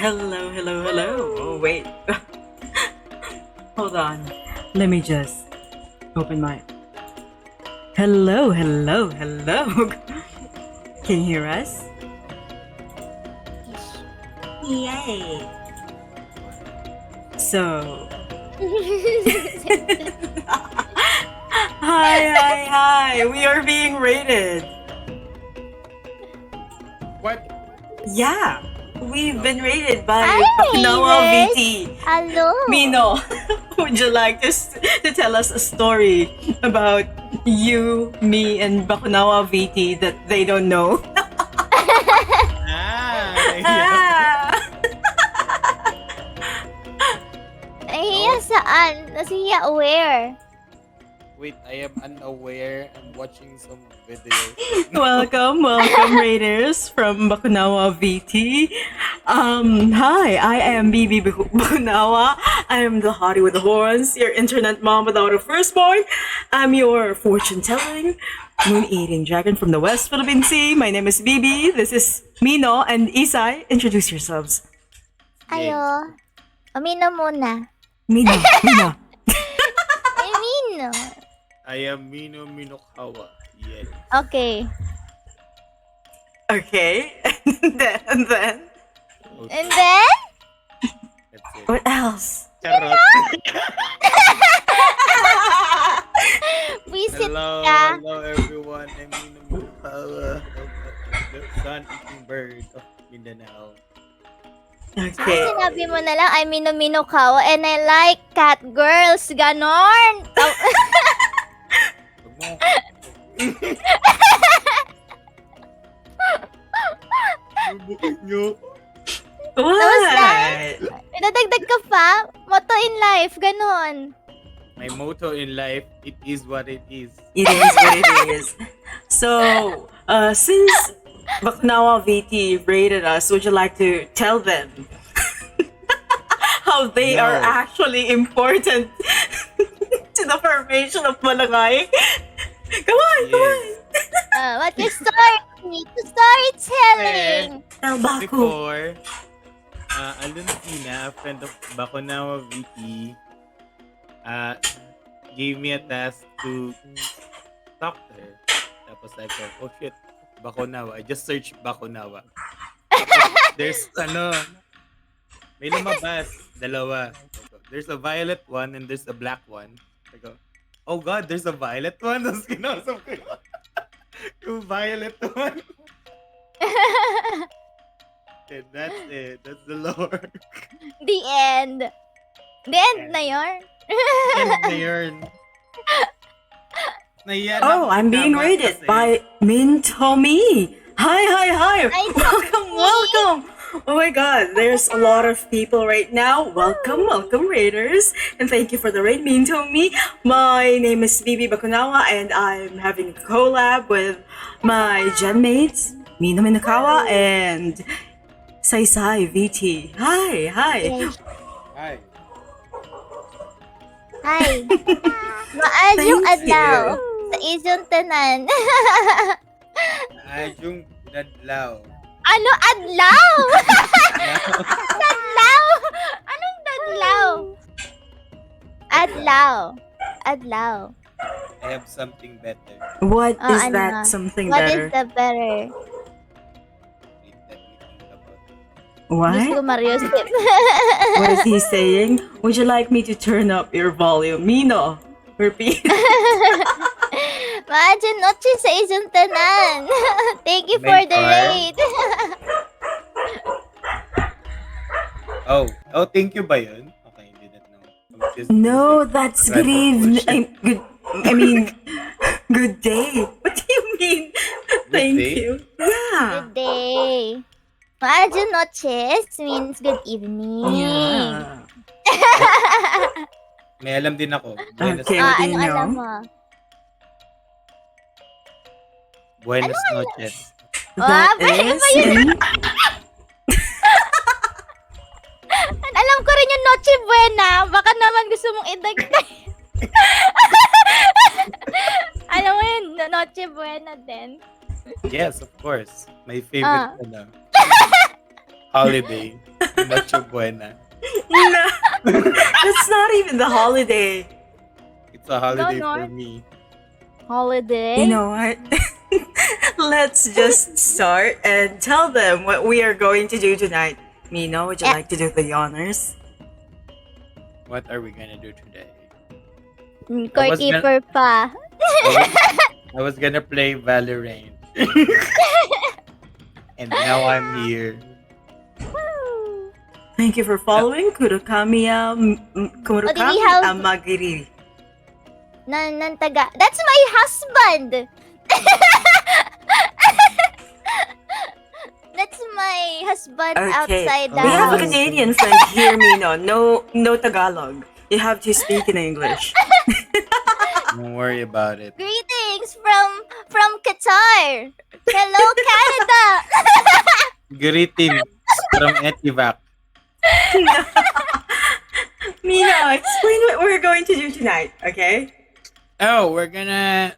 Hello, hello, hello. Oh, wait. Hold on. Let me just open my. Hello, hello, hello. Can you hear us? Yay. So. Hi. We are being rated. What? Yeah. We've been rated by Hi, Bakunawa haters. VT. Hello. Mino, would you like to tell us a story about you, me, and Bakunawa VT that they don't know? Yeah. Nahiya saan? Nasiya where? Wait, I am unaware. I'm watching some videos. welcome, Raiders from Bakunawa VT. Hi, I am BB Bakunawa. I am the hottie with the horns, your internet mom without a firstborn. I'm your fortune-telling, moon-eating dragon from the West Philippine Sea. My name is BB. This is Mino and Isai. Introduce yourselves. Ayo. Amino muna. Mino. Amino. I am minokawa. Yes. Okay. Okay, and then, Okay, And then? that's it. what else? Charot. Visit Hello, ka. hello everyone. I'm minokawa of the sun-eating bird of Mindanao. Okay. Sinabi mo na lang, I'm minokawa and I like cat girls. Ganon. Wag mo. Bubukin nyo. Tapos na? What? Nadagdag ka pa? Motto in life. Ganon. My motto in life, it is what it is. It is what it is. So, since Bakunawa VT rated us, would you like to tell them how they are No. actually important to the formation of Malangay? Come on. What's your story? To storytelling. Tell Baku. Before, Aluncina, a friend of Bakunawa VT, gave me a task to talk to her. Tapos I thought, oh shit, Bakunawa. I just searched Bakunawa. There's, may lumabas, dalawa. There's a violet one and there's a black one. I go, oh god, there's a violet one? Tapos kinausap ko yung violet one. And that's it. That's the lore. The end. The end na yun. End na yun. Nahiya na Oh, ako I'm being tama rated kasi. by Mintomi. Hi. Hi, Welcome. Oh my god, there's a lot of people right now. Welcome, Raiders. And thank you for the raid, Mintomi. My name is Bibi Bakunawa and I'm having a collab with my gen mates, Mino Minokawa and Saisai VT. Hi. Hi. Hi. Maadyung Thank adlaw. you. Sa isang tanan. Ajung dadlaw. Ano adlaw? Dadlaw? Anong dadlaw? Adlaw. I have something better. What is ano? that something What better? is the better? Wait, let me think about it. Diyos ko, What? Mario Step. What is he saying? Would you like me to turn up your volume? Mino, repeat. Maadyan noche sa isang tanan. Thank you for the raid. Oh, thank you ba yun? Okay, didn't know. I'm just No, using that's random good evening. bullshit. I mean, good day. What do you mean? Thank day? you. Yeah. Good day. Maadyan noches means good evening. Yeah. May alam din ako. Buenas, Okay, what do you Ano alam know? mo? buenas Ano noches. That pwede is ba yun? in Alam ko rin yung Noche Buena. Baka naman gusto mong idagdag. Alam mo yun, Noche Buena din. Yes, of course. My favorite holiday. Noche Buena. No, that's not even the holiday. It's a holiday No, for no. me. Holiday? You know what? Let's just start and tell them what we are going to do tonight. Mino, would you Yeah. like to do the honors? What are we gonna do today? Courtkeeper pa. I was gonna play Valorant. And now I'm here. Thank you for following Kurokamiya Kurokami have- Amagiri. Nantaga. That's my husband! That's my husband Okay. outside the We have a house. Canadian friend here, Mino. No Tagalog. You have to speak in English. Don't worry about it. Greetings from Qatar. Hello, Canada. Greetings from Etivac. Mino, explain what we're going to do tonight, okay? Oh, we're gonna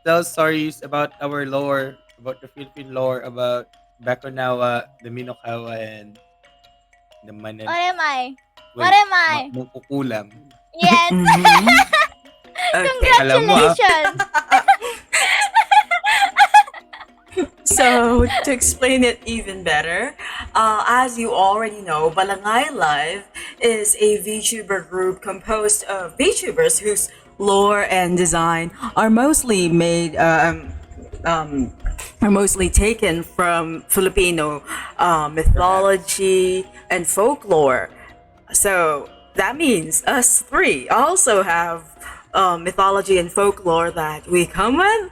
tell stories about our lore, about the Philippine lore, about Bakunawa, the Minokawa, and the Manan. What am I? Wait, What am I? Mangkukulam. Yes. Mhm. Okay. Alam mo, ah. Congratulations. So, to explain it even better, as you already know, Balangay Live is a VTuber group composed of VTubers whose lore and design are mostly taken from Filipino mythology and folklore. So that means us three also have mythology and folklore that we come with.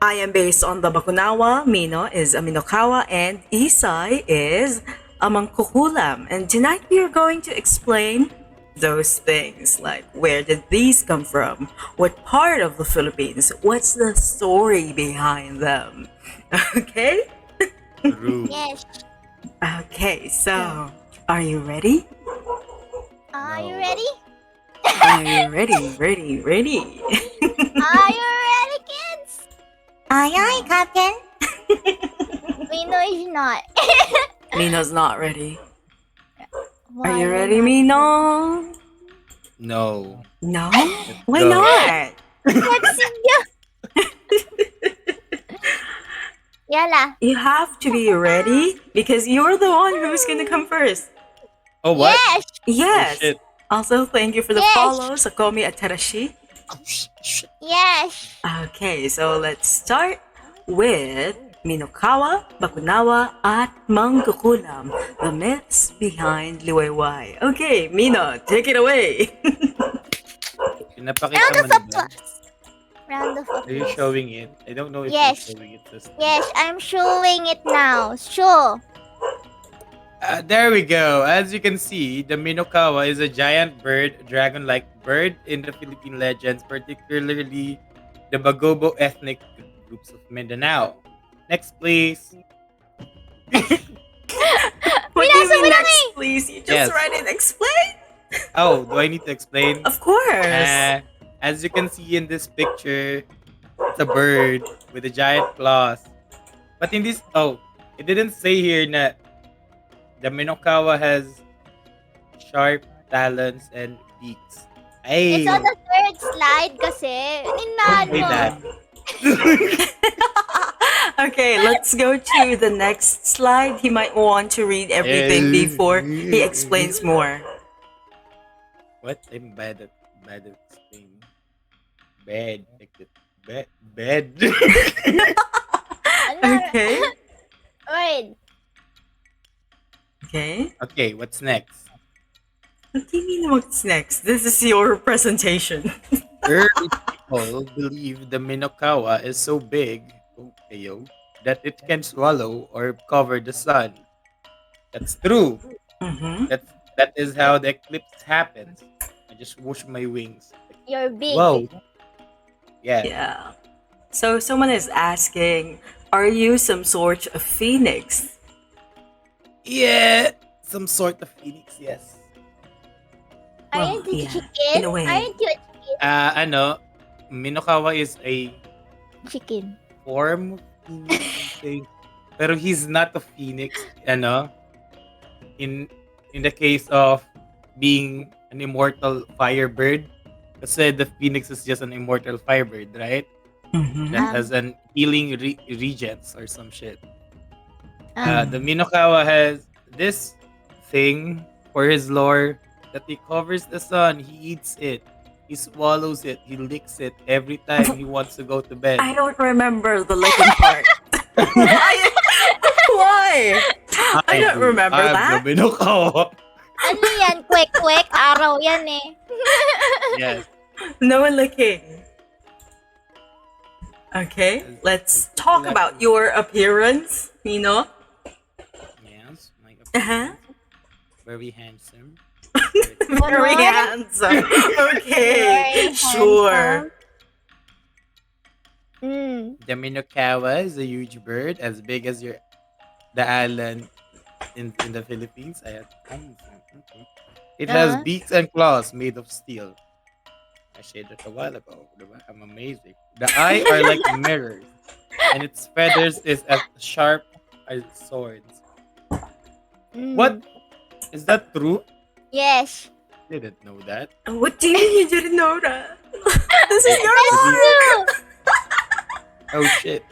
I am based on the Bakunawa, Mino is a Minokawa, and Isai is a mangkukulam. And tonight we are going to explain those things, like where did these come from? What part of the Philippines? What's the story behind them? Okay? True. Yes. Okay, so are you ready? Are you No. ready? Are you ready? Ready? Are you ready, kids? Aye, Captain. Mino is not. Mino's not ready. Why Are you not? ready, Mino? No. No? Let's Why go. not? Let's go. Yala. You have to be ready because you're the one who's gonna come first. Oh, what? Yes. Yes. Oh, shit. Also, thank you for the Yes. follow, Sakomi Atarashi. Oh, shit. Yes. Okay, so let's start with Minokawa, Bakunawa, at Mangkukulam, the myths behind LIWAYWAY. Okay, Mino, take it away. Pinapakita Round mo of na ba? applause. Round of Are you applause. showing it? I don't know if Yes. you're showing it. Just... Yes, I'm showing it now. Show. There we go. As you can see, the Minokawa is a giant bird, dragon-like bird in the Philippine legends, particularly the Bagobo ethnic groups of Mindanao. Next, please. What do you Binasa mo mean lang next, please? You Yes. just read it. Explain. Oh, do I need to explain? Of course. As you can see in this picture, it's a bird with a giant claws. But in this, it didn't say here that the Minokawa has sharp talons and beaks. Ay, It's on the third slide kasi. Ninaan say mo. that. Okay, let's go to the next slide. He might want to read everything before he explains more. What? I'm bad at explaining. Bed. Like the bed. Ano? Okay. Wait. Okay. Okay, what's next? What do you mean what's next? This is your presentation. Early people believe the Minokawa is so big, that it can swallow or cover the sun. That's true. Mm-hmm. That is how the eclipse happens. I just whoosh my wings. You're big. Whoa. Yeah. Yeah. So someone is asking, are you some sort of phoenix? Yeah. Some sort of phoenix, yes. Aren't you yeah, chicken? in a way. Aren't you a Minokawa is a chicken? form of phoenix, I think. Pero he's not a phoenix, in the case of being an immortal firebird, kasi the phoenix is just an immortal firebird, right? Mhm. That has an healing regents or some shit. Um, The Minokawa has this thing for his lore that he covers the sun. He eats it. He swallows it. He licks it every time he wants to go to bed. I don't remember the licking part. Why? Why? I don't remember I'm that. the Minokawa. ano yan? Kwek-kwek. Araw yan eh. Yes. No licking. Okay, let's talk about your appearance, Nino. Yes. My Uh-huh. very handsome. Very handsome. Okay, Very sure. The Minokawa is a huge bird as big as the island in the Philippines. It has beaks and claws made of steel. I said that a while ago. Diba? I'm amazing. The eye are like mirrors, and its feathers is as sharp as swords. What? Is that true? Yes. Didn't know that. What do you mean you didn't know that? This is your That's lore. true. Oh shit.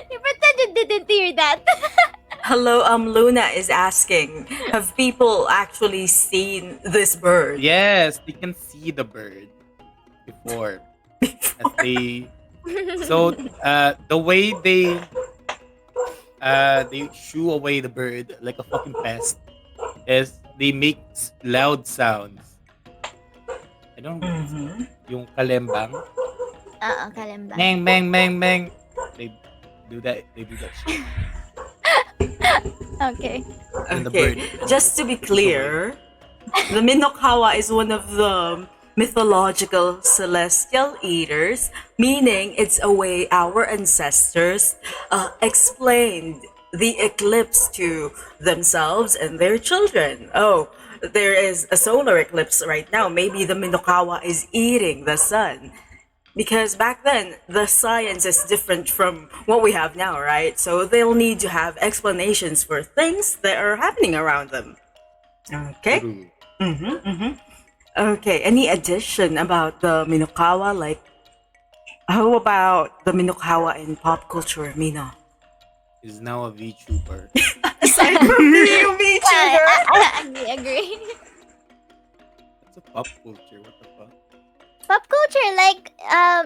You pretend you didn't hear that. Hello, Luna is asking, have people actually seen this bird? Yes, they can see the bird before. As they so the way they shoo away the bird like a fucking pest is they make loud sounds. I don't know. Mhm. Yung kalembang. Kalamba. Bang bang bang bang. They do that shit. Okay. And the Okay, bird. just to be clear, the minokawa is one of the mythological celestial eaters, meaning it's a way our ancestors explained the eclipse to themselves and their children. Oh, there is a solar eclipse right now. Maybe the minokawa is eating the sun. Because back then, the science is different from what we have now, right? So they'll need to have explanations for things that are happening around them. Okay? True. Okay, any addition about the Minokawa? Like, how about the Minokawa in pop culture, Mina? Is now a VTuber. Aside from being a VTuber. I agree. That's a pop culture. What the fuck? Pop culture, like,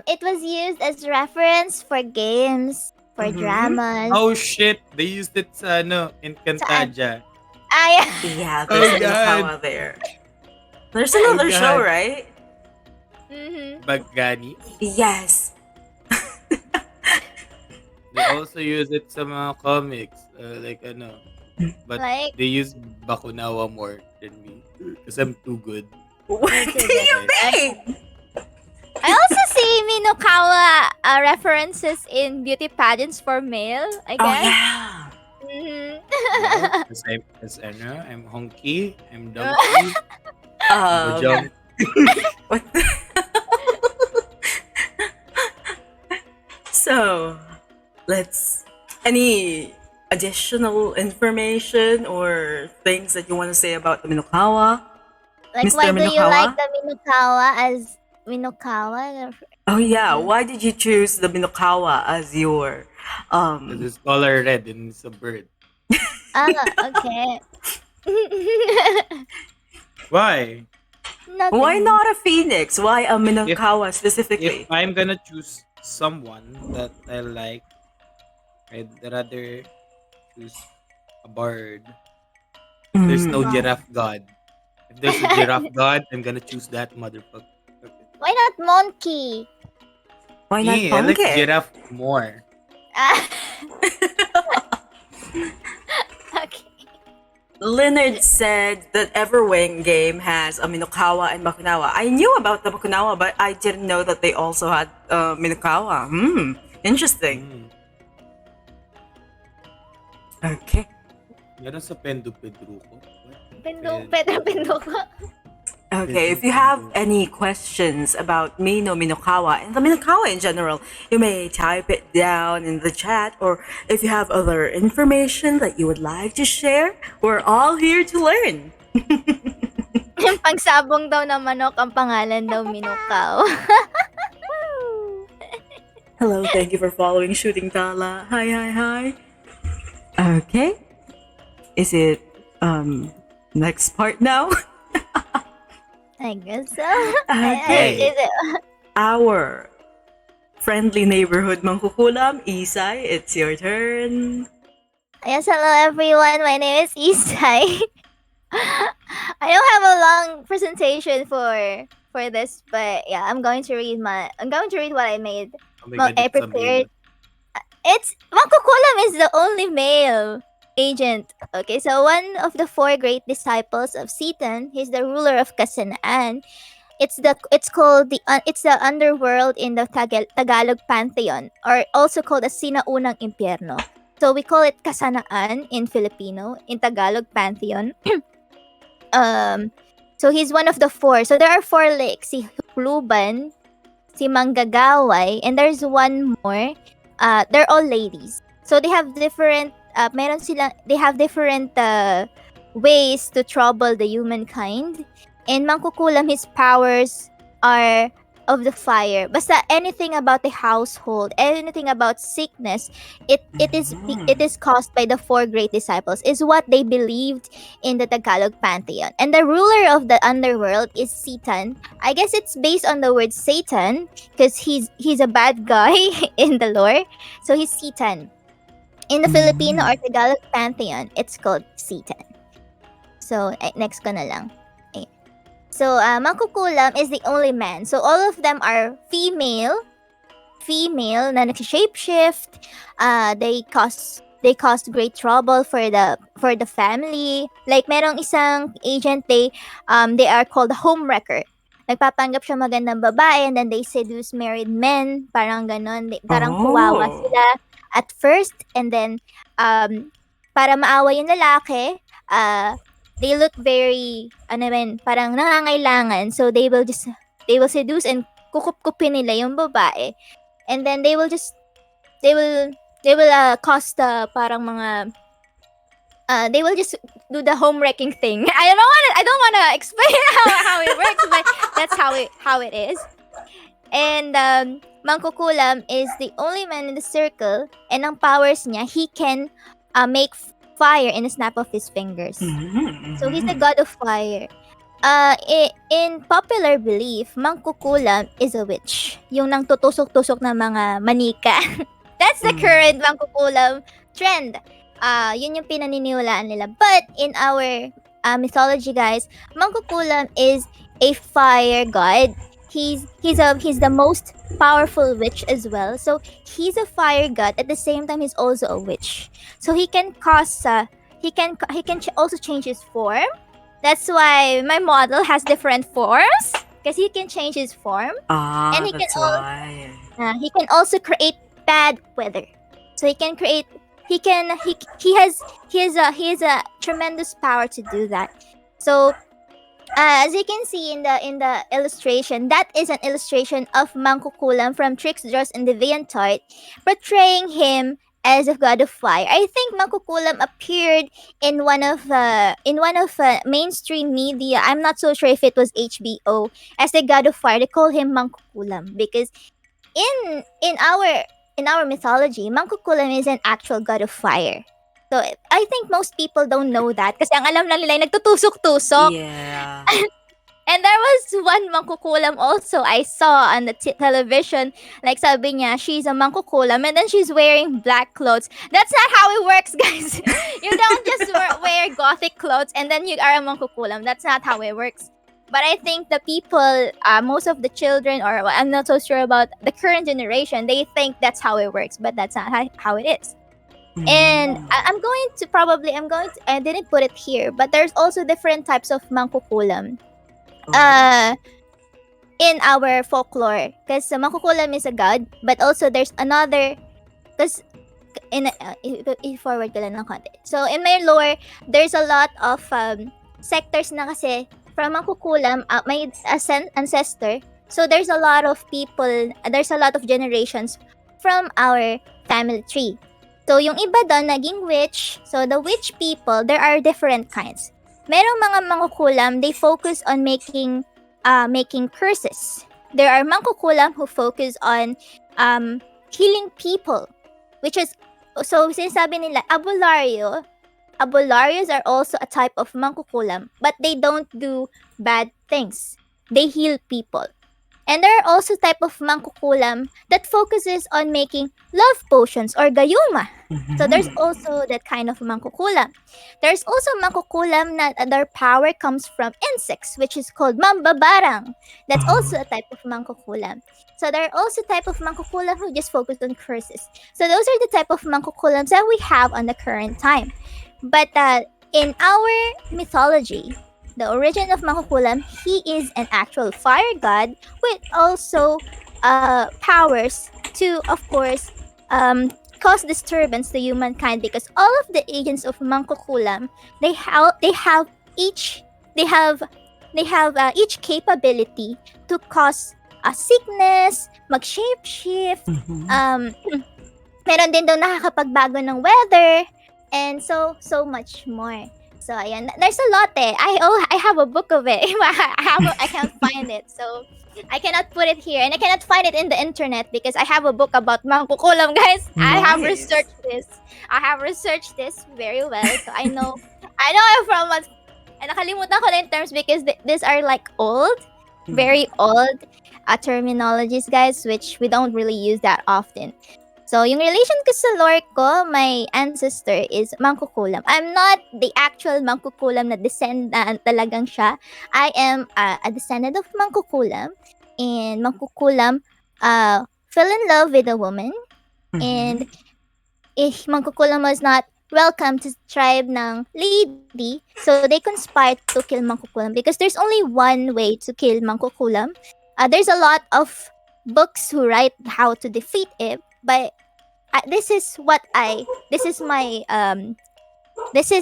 it was used as reference for games, for dramas. Oh shit! They used it sa in Cantaja. Yeah. Yeah, there's Oh, a Minokawa God. there. There's another God. show, right? Bagani. Yes. They also use it sa mga comics. But Like- they use Bakunawa more than me. Because I'm too good. What do you mean? I also see Minokawa references in beauty pageants for male, I Oh, guess. yeah. Because I'm honky, I'm donkey, Um, bajong. What So, any additional information or things that you want to say about the Minokawa? Like, Mr. why do you Minokawa? like the Minokawa as Minokawa? Oh yeah, why did you choose the Minokawa as your Because it's color red and it's a bird. Okay. Why? Nothing. why not a phoenix? Why a Minokawa specifically? If I'm gonna choose someone that I like, I'd rather choose a bird. There's no giraffe god. If there's a giraffe god, I'm gonna choose that motherfucker. Why not monkey? Why not Yeah, I like pumpkin? giraffe more. Okay. Leonard said that Everwing game has a Minokawa and Bakunawa. I knew about the Bakunawa, but I didn't know that they also had Minokawa. Interesting. Okay. Meron sa Pendu Pedruko. Pedro ko. Okay, if you have any questions about minokawa and the minokawa in general, you may type it down in the chat, or if you have other information that you would like to share, we're all here to learn. Yung pagsabong daw ng manok, ang pangalan daw Minokaw. Hello, thank you for following Shooting Tala. Hi. Okay. Is it next part now? I guess so. Okay. Is it? Our friendly neighborhood mangkukulam, Isay, it's your turn. Yes, hello everyone. My name is Isay. I don't have a long presentation for this, but yeah, I'm going to read what I made. Oh my God, I it's a prepared. male. It's Mangkukulam is the only male agent. Okay, so one of the 4 great disciples of Satan, he's the ruler of Kasanaan. It's called it's the underworld in the Tagalog pantheon, or also called the Sinaunang Impyerno. So we call it Kasanaan in Filipino, in Tagalog pantheon. So he's one of the 4. So there are 4 lakes: si Hukluban, si Manggagaway, and there's one more. They're all ladies. So they have different they have different ways to trouble the humankind. And Mangkukulam, his powers are of the fire. Basta anything about the household, anything about sickness, it is caused by the 4 great disciples, is what they believed in the Tagalog pantheon. And the ruler of the underworld is Satan. I guess it's based on the word Satan, because he's a bad guy in the lore. So he's Satan. In the Filipino or Tagalog pantheon, it's called Satan. So next ko na lang. So Mangkukulam is the only man. So all of them are female na nag-shapeshift. They cause great trouble for the family. Like merong isang agent, they are called homewrecker. Nagpapanggap siya magandang babae, and then they seduce married men, parang ganon. Parang kuwawa sila at first, and then para maawa yung lalaki, they look very parang nangangailangan, so they will seduce and kukup-kupin nila yung babae, and then they will cause the parang mga they will just do the home wrecking thing. I don't wanna explain how it works, but that's how it is. And Mangkukulam is the only man in the circle, and ang powers niya, he can make fire in a snap of his fingers. So he's the god of fire. In popular belief, Mangkukulam is a witch. Yung nang tutusok-tusok na mga manika. That's the current Mangkukulam trend. Yun yung pinaniniwalaan nila. But in our mythology, guys, Mangkukulam is a fire god. He's the most powerful witch as well. So he's a fire god. At the same time, he's also a witch. So he can cause he can also change his form. That's why my model has different forms, because he can change his form. And he he can also create bad weather. So he can create he has a tremendous power to do that. So as you can see in the illustration, that is an illustration of Mangkukulam from Tricks, Draws, and DeviantArt, portraying him as a god of fire. I think Mangkukulam appeared in one of mainstream media. I'm not so sure if it was HBO, as the god of fire. They call him Mangkukulam because in our mythology, Mangkukulam is an actual god of fire. So I think most people don't know that, kasi ang alam lang nila ay nagtutusok-tusok. Yeah. And there was one Mangkukulam also I saw on the television. Like sabi niya, she's a Mangkukulam and then she's wearing black clothes. That's not how it works, guys. You don't just wear gothic clothes and then you are a Mangkukulam. That's not how it works. But I think the people, most of the children, or I'm not so sure about the current generation, they think that's how it works, but that's not how it is. And I didn't put it here, but there's also different types of Mangkukulam in our folklore, because Mangkukulam is a god, but also there's another, because i-forward ko lang ng konti. So in my lore, there's a lot of sectors na kasi from mangkukulam, may ancestor. So there's a lot of people, there's a lot of generations from our family tree. So yung iba doon naging witch. So the witch people, there are different kinds. Merong mga mangkukulam, they focus on making curses. There are mangkukulam who focus on healing people, which is, so sinasabi nila, Abularios are also a type of mangkukulam, but they don't do bad things. They heal people. And there are also type of mangkukulam that focuses on making love potions or gayuma. So there's also that kind of mangkukulam. There's also mangkukulam that their power comes from insects, which is called mambabarang. That's also a type of mangkukulam. So there are also type of mangkukulam who just focus on curses. So those are the type of mangkukulams that we have on the current time. But in our mythology, the origin of mangkukulam, he is an actual fire god with also powers to, of course, cause disturbance to humankind, because all of the agents of mangkukulam, they have each capability to cause a sickness, mag-shapeshift, meron din daw nakakapagbago ng weather, and so much more. So ayan, there's a lot eh. I have a book of it. I can't find it. So I cannot put it here, and I cannot find it in the internet because I have a book about mangkukulam, guys. I have researched this very well. So I know from what, and nakalimutan ko na yung terms because these are like old, very old terminologies, guys, which we don't really use that often. So, yung relation ko sa lore ko, my ancestor is mangkukulam. I'm not the actual mangkukulam na descendant talagang siya. I am a descendant of mangkukulam. And mangkukulam fell in love with a woman. And if mangkukulam was not welcome to the tribe ng lady, so they conspired to kill mangkukulam because there's only one way to kill mangkukulam. There's a lot of books who write how to defeat it, but this is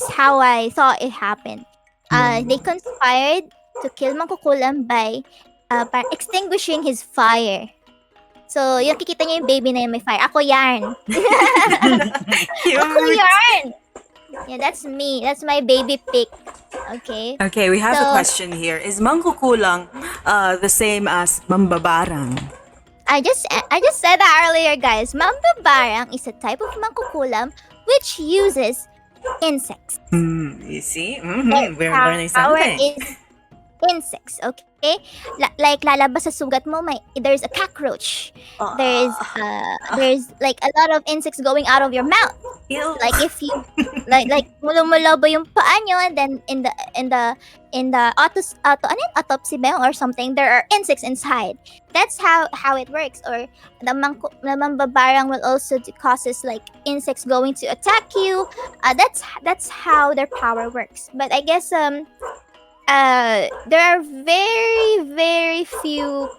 how I thought it happened. They conspired to kill mangkukulam by extinguishing his fire. So, yung kikita niyo yung baby na yung may fire. Ako yarn. Ako yarn. Yeah, that's me. That's my baby pig. Okay. Okay, we have a question here. Is mangkukulam the same as mambabarang? I just said that earlier, guys. Mambabarang is a type of mangkukulam which uses insects. You see? We're learning something. Power is insects, okay? Like lalabas sa sugat mo, there's a cockroach. There's like a lot of insects going out of your mouth. Ew. Like if you like mulumulobo yung paa nyo, and then in the autopsy ba yun or something, there are insects inside. That's how it works. Or the mambabarang will also causes like insects going to attack you. That's how their power works. But I guess there are very, very few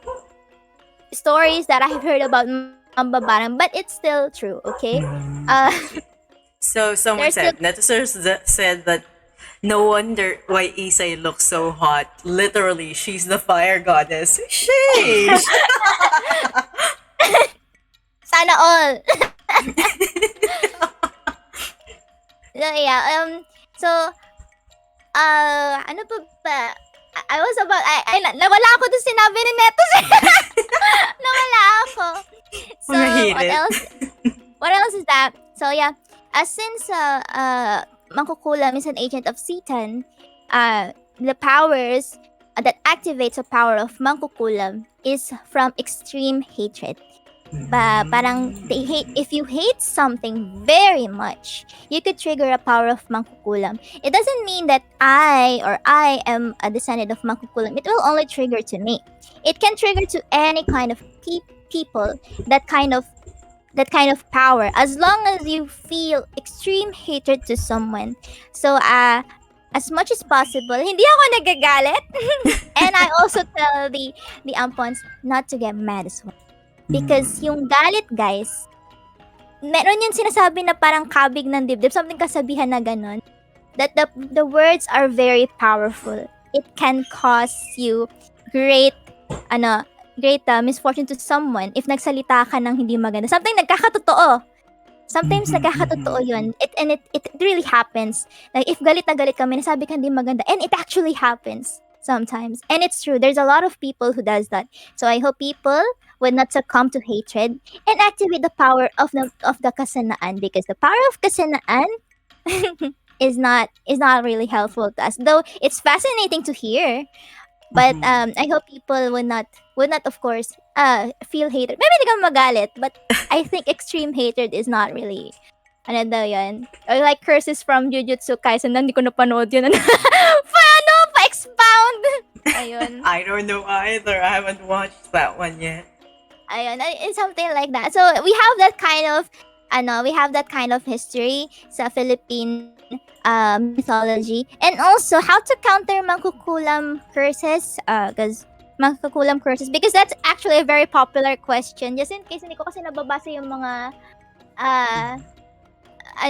stories that I've heard about mambabarang, but it's still true, okay? So someone said, netizens said that no wonder why Isay looks so hot. Literally, she's the fire goddess. Sheesh! Sana all! So yeah, ano pa ba? I was about, nawala ako dun sinabi ni Netos. Nawala ako. So, what else is that? So, yeah, since mangkukulam is an agent of Satan, the powers that activates the power of mangkukulam is from extreme hatred. Parang if you hate something very much, you could trigger a power of mangkukulam. It doesn't mean that I am a descendant of mangkukulam. It will only trigger to me. It can trigger to any kind of people that kind of power, as long as you feel extreme hatred to someone. So as much as possible, hindi ako nagagalit. And I also tell the ampons not to get mad as well. Because yung galit, guys, meron yung sinasabi na parang kabig ng dibdib, something kasabihan na ganon, that the words are very powerful. it can cause you great misfortune to someone if nagsalita ka ng hindi maganda. Something nagkakatotoo. Sometimes nagkakatotoo yun. It really happens. Like, if galit na galit ka, may nasabi ka hindi maganda. And it actually happens sometimes. And it's true. There's a lot of people who does that. So I hope people would not succumb to hatred and activate the power of the kasanaan, because the power of kasanaan is not really helpful to us. Though it's fascinating to hear. But I hope people would not of course feel hatred. Maybe hindi ka magalit, but I think extreme hatred is not really ano daw yun. Or like curses from Jujutsu Kaisen, hindi ko napanood yun. Paano? Pa-expound! Ayun. I don't know either. I haven't watched that one yet. Ayun. It's something like that. So we have that kind of history sa Philippine mythology, and also how to counter mangkukulam curses, because that's actually a very popular question. Just in case hindi ko kasi nababasa yung mga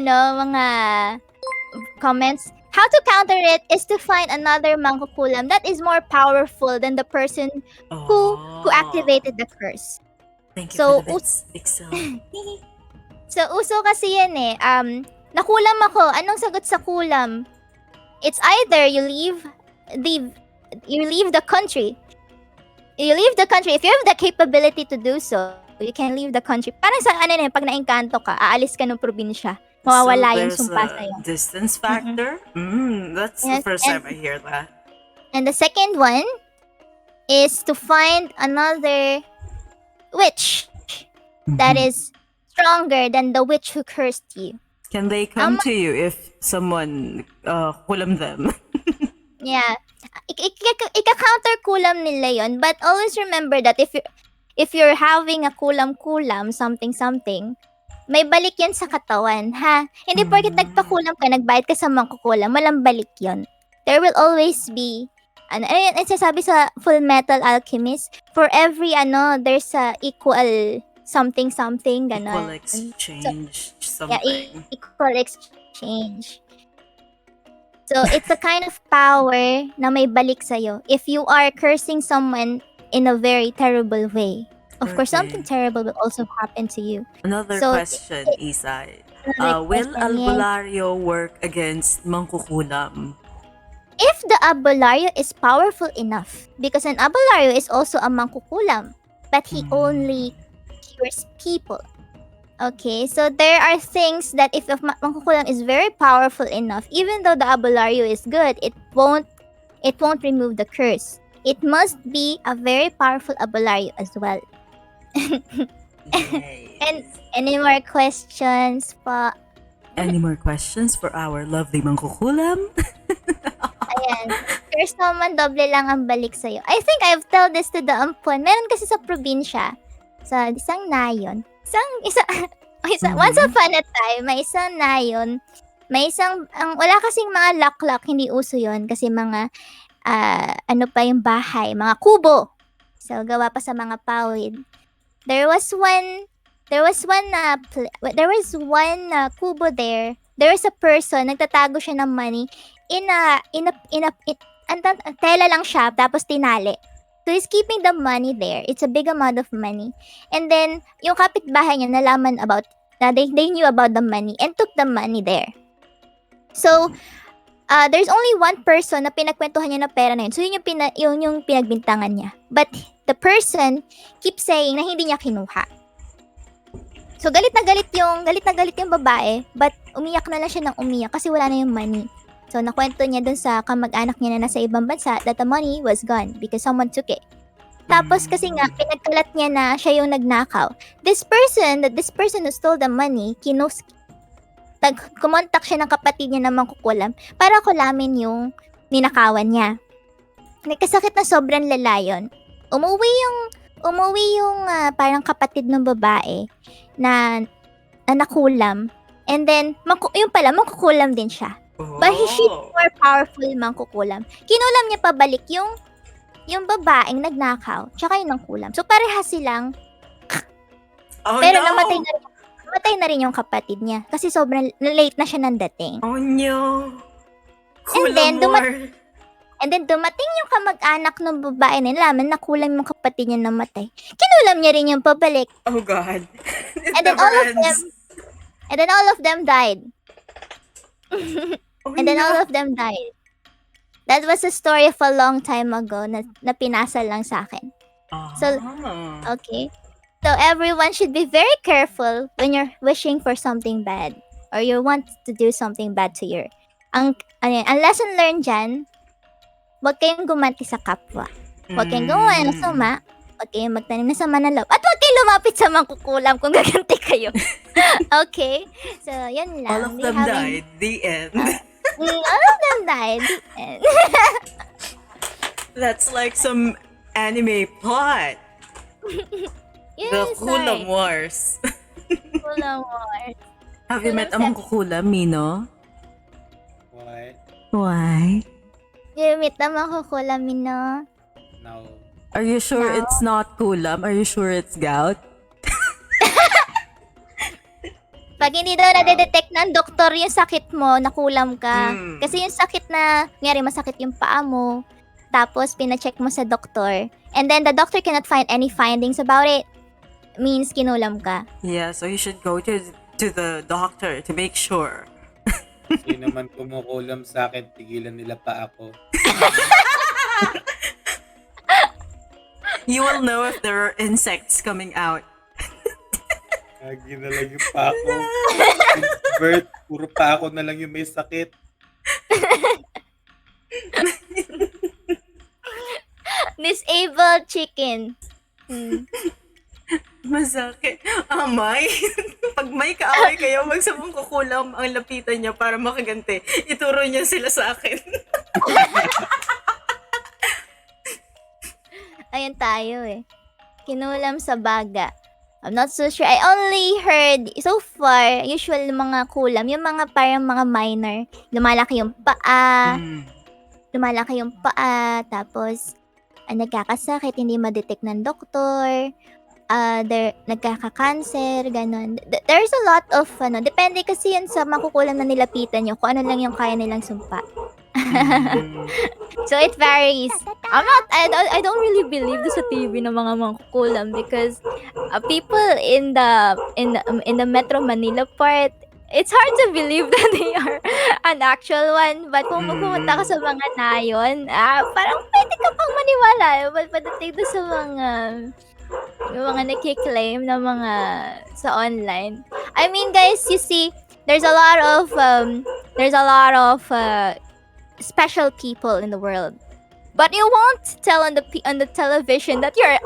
mga comments. How to counter it is to find another mangkukulam that is more powerful than the person who activated the curse. Thank you So, for the bits, Excel. So uso kasi yan eh. Nakulam ako. Anong sagot sa kulam? It's either you leave the country. You leave the country. If you have the capability to do so, you can leave the country. Parang sa pag naengkanto ka, aalis ka ng probinsya. Mawawala yung sumpa sa'yo. Distance factor? That's the first time I hear that. And the second one is to find another witch that is stronger than the witch who cursed you. Can they come to you if someone kulam them? Yeah. Ika-counter kulam nila yon, but always remember that if you're having a kulam something, may balik yan sa katawan, ha? Hindi porket nagpakulam ka, nagbayad ka sa mangkukulam, walang balik yon. There will always be it's sasabi sa Full Metal Alchemist, for every there's a equal something ganon. Equal exchange, something. Yeah, equal exchange. So it's a kind of power na may balik sa'yo if you are cursing someone in a very terrible way. Of course, something terrible will also happen to you. Another question, Isay. Will albularyo work against mangkukulam? If the albularyo is powerful enough, because an albularyo is also a mangkukulam, but he only cures people. Okay, so there are things that if mangkukulam is very powerful enough, even though the albularyo is good, it won't remove the curse. It must be a very powerful albularyo as well. And any more questions pa? Any more questions for our lovely mangkukulam? Ayan. Curse naman, doble lang ang balik sa'yo. I think I've told this to the ampon. Meron kasi sa probinsya, sa isang nayon. Once upon a time, may isang nayon. Wala kasing mga laklak, hindi uso yon kasi mga, pa yung bahay, mga kubo. So, gawa pa sa mga pawid. There was one kubo there. There was a person, nagtatago siya ng money tela lang siya, tapos tinali. So, he's keeping the money there. It's a big amount of money. And then, yung kapitbahay niya nalaman about, they knew about the money and took the money there. So, there's only one person na pinagkwentuhan niya na pera na yun. So, yun yung pinagbintangan niya. But, the person keeps saying na hindi niya kinuha. So, galit na galit yung babae, but umiyak na lang siya ng umiyak kasi wala na yung money. So, nakwento niya dun sa kamag-anak niya na nasa ibang bansa that the money was gone because someone took it. Tapos kasi nga, pinagkalat niya na siya yung nagnakaw. This person who stole the money, kumontak siya ng kapatid niya na mangkukulam para kulamin yung ninakawan niya. Nagkasakit na sobrang lalayon. Umuwi yung parang kapatid ng babae na nakulam. And then, yung pala, mangkukulam din siya. But she's more powerful mangkukulam. Kinulam niya pabalik yung babaeng nagnakaw, tsaka yung nangkulam. So, parehas silang pero namatay na rin yung kapatid niya. Kasi sobrang late na siya nang dating. Oh no. And then, And then dumating yung kamag-anak ng babae nila, nakulam yung kapatid niya namatay. Kinulam niya rin yung pabalik. Oh God. It And then never all of them died. Oh, And then no. all of them died. That was a story of a long time ago na pinasa lang sa akin. So, Ah. okay. So everyone should be very careful when you're wishing for something bad or you want to do something bad to your... Ang lesson learned dyan, huwag kayong gumanti sa kapwa. Huwag kayong gumawa ng sama. Huwag kayong magtanim ng sama ng loob. At huwag kayong lumapit sa mangkukulam kung gaganti kayo. Okay? So, yun lang. All of them died. The end. All of them died. And That's like some anime plot. yes, The Kulam Wars. Kulam Wars. Have you met a mangkukulam, Mino? Why? Why? You meet the mangkukulam, Mino? No. Are you sure No. it's not kulam? Are you sure it's gout? Pag hindi daw nadedetect ng doktor yung sakit mo, nakulam ka. Hmm. Kasi yung sakit na, ngayari masakit yung paa mo, tapos pina-check mo sa doktor, and then the doctor cannot find any findings about it, means kinulam ka. Yeah, so you should go to the doctor to make sure. Kasi naman kumukulam sa akin, tigilan nila pa ako. You will know if there are insects coming out. Lagi na lang yung pa ako. Since birth, puro pa ako na lang yung may sakit. Disabled chicken. Masakit. May. Pag may kaaway kayo, magsabong kukulam ang lapitan niya para makaganti. Ituro niya sila sa akin. Ayun tayo eh. Kinulam sa baga. I'm not so sure. I only heard, so far, usual mga kulam, yung mga parang mga minor. Lumalaki yung paa, tapos nagkakasakit, hindi ma-detect ng doktor, nagkaka-cancer, ganun. There's a lot of, depende kasi yan sa makukulam na nilapitan nyo, kung ano lang yung kaya nilang sumpa. So it varies. I don't really believe this sa TV ng mga mangkukulam because people in the Metro Manila part, it's hard to believe that they are an actual one. But kung pumunta ka sa mga nayon, parang pwede ka pang maniwala. But pagdating doon sa yung mga nakiklaim na mga sa online. I mean, guys, you see, there's a lot of special people in the world, but you won't tell on the television that you're an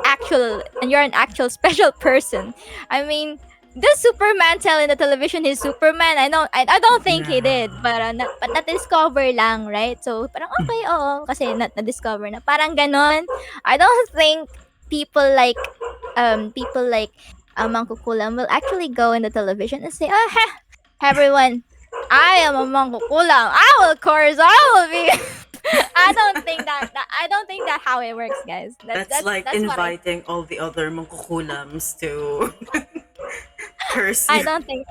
actual special person. I mean, does Superman tell in the television he's Superman? I don't think he did, but na-discover lang, right? So parang okay, oo, kasi na-discover na. Parang ganon. I don't think people like mangkukulam will actually go in the television and say, everyone, I am a mangkukulam. I will be. I don't think that how it works, guys. That's like that's what inviting all the other mangkukulams to curse I you. don't think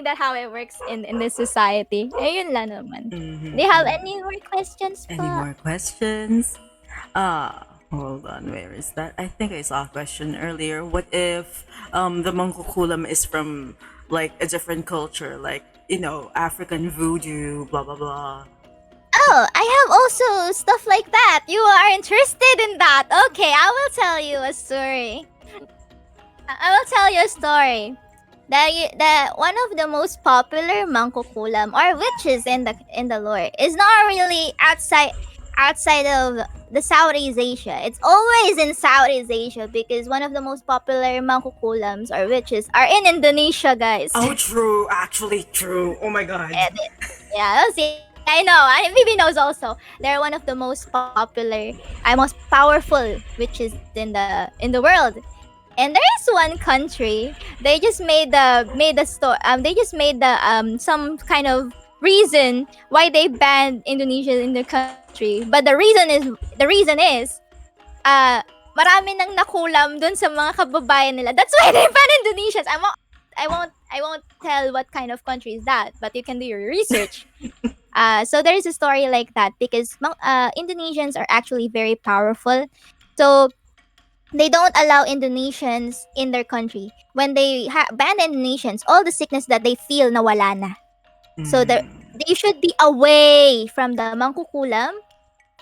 that how it works in this society. Ayun lang naman. Mhm. Do you have any more questions Any pa? more questions? Hold on, where is that? I think I saw a question earlier. What if the mangkukulam is from like a different culture, like, you know, African voodoo, blah blah blah. Oh, I have also stuff like that. You are interested in that? Okay, I will tell you a story. That one of the most popular mangkukulam or witches in the lore is not really outside of the Southeast Asia. It's always in Southeast Asia because one of the most popular mangkukulams or witches are in Indonesia, guys. Oh, true. Actually, true. Oh my god. Yeah, see, I know. Bibi knows also. They're one of the most popular, most powerful witches in the world. And there is one country. They just made some kind of reason why they banned Indonesia in the country. But the reason is marami nang nakulam dun sa mga kababayan nila. That's why they banned Indonesians. I won't tell what kind of country is that, but you can do your research. So there is a story like that because Indonesians are actually very powerful. So they don't allow Indonesians in their country. When they ban the Indonesians, all the sickness that they feel nawala na. So they should be away from the mangkukulam,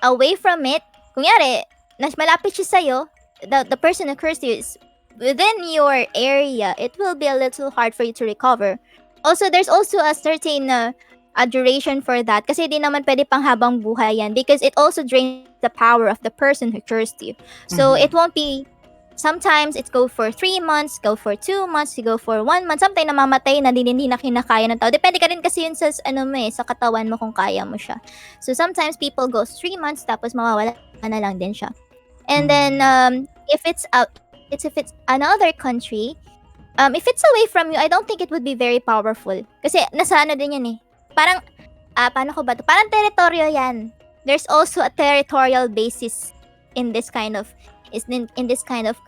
away from it. Kunyari, malapit siya sa'yo, the person who cursed you is within your area, it will be a little hard for you to recover. Also, there's also a certain a duration for that kasi di naman pwede pang habang buhay yan because it also drains the power of the person who cursed you. So it won't be, sometimes it's go for 3 months, go for 2 months, you go for 1 month, sometimes namamatay na hindi na kinakaya ng tao. Depende ka rin kasi yun sa sa katawan mo kung kaya mo siya. So sometimes people go 3 months tapos mawawala na lang din siya. And then if it's another country, if it's away from you, I don't think it would be very powerful. Kasi nasa ano din yan eh. Parang, paano ko ba to? Parang teritoryo yan. There's also a territorial basis in this kind of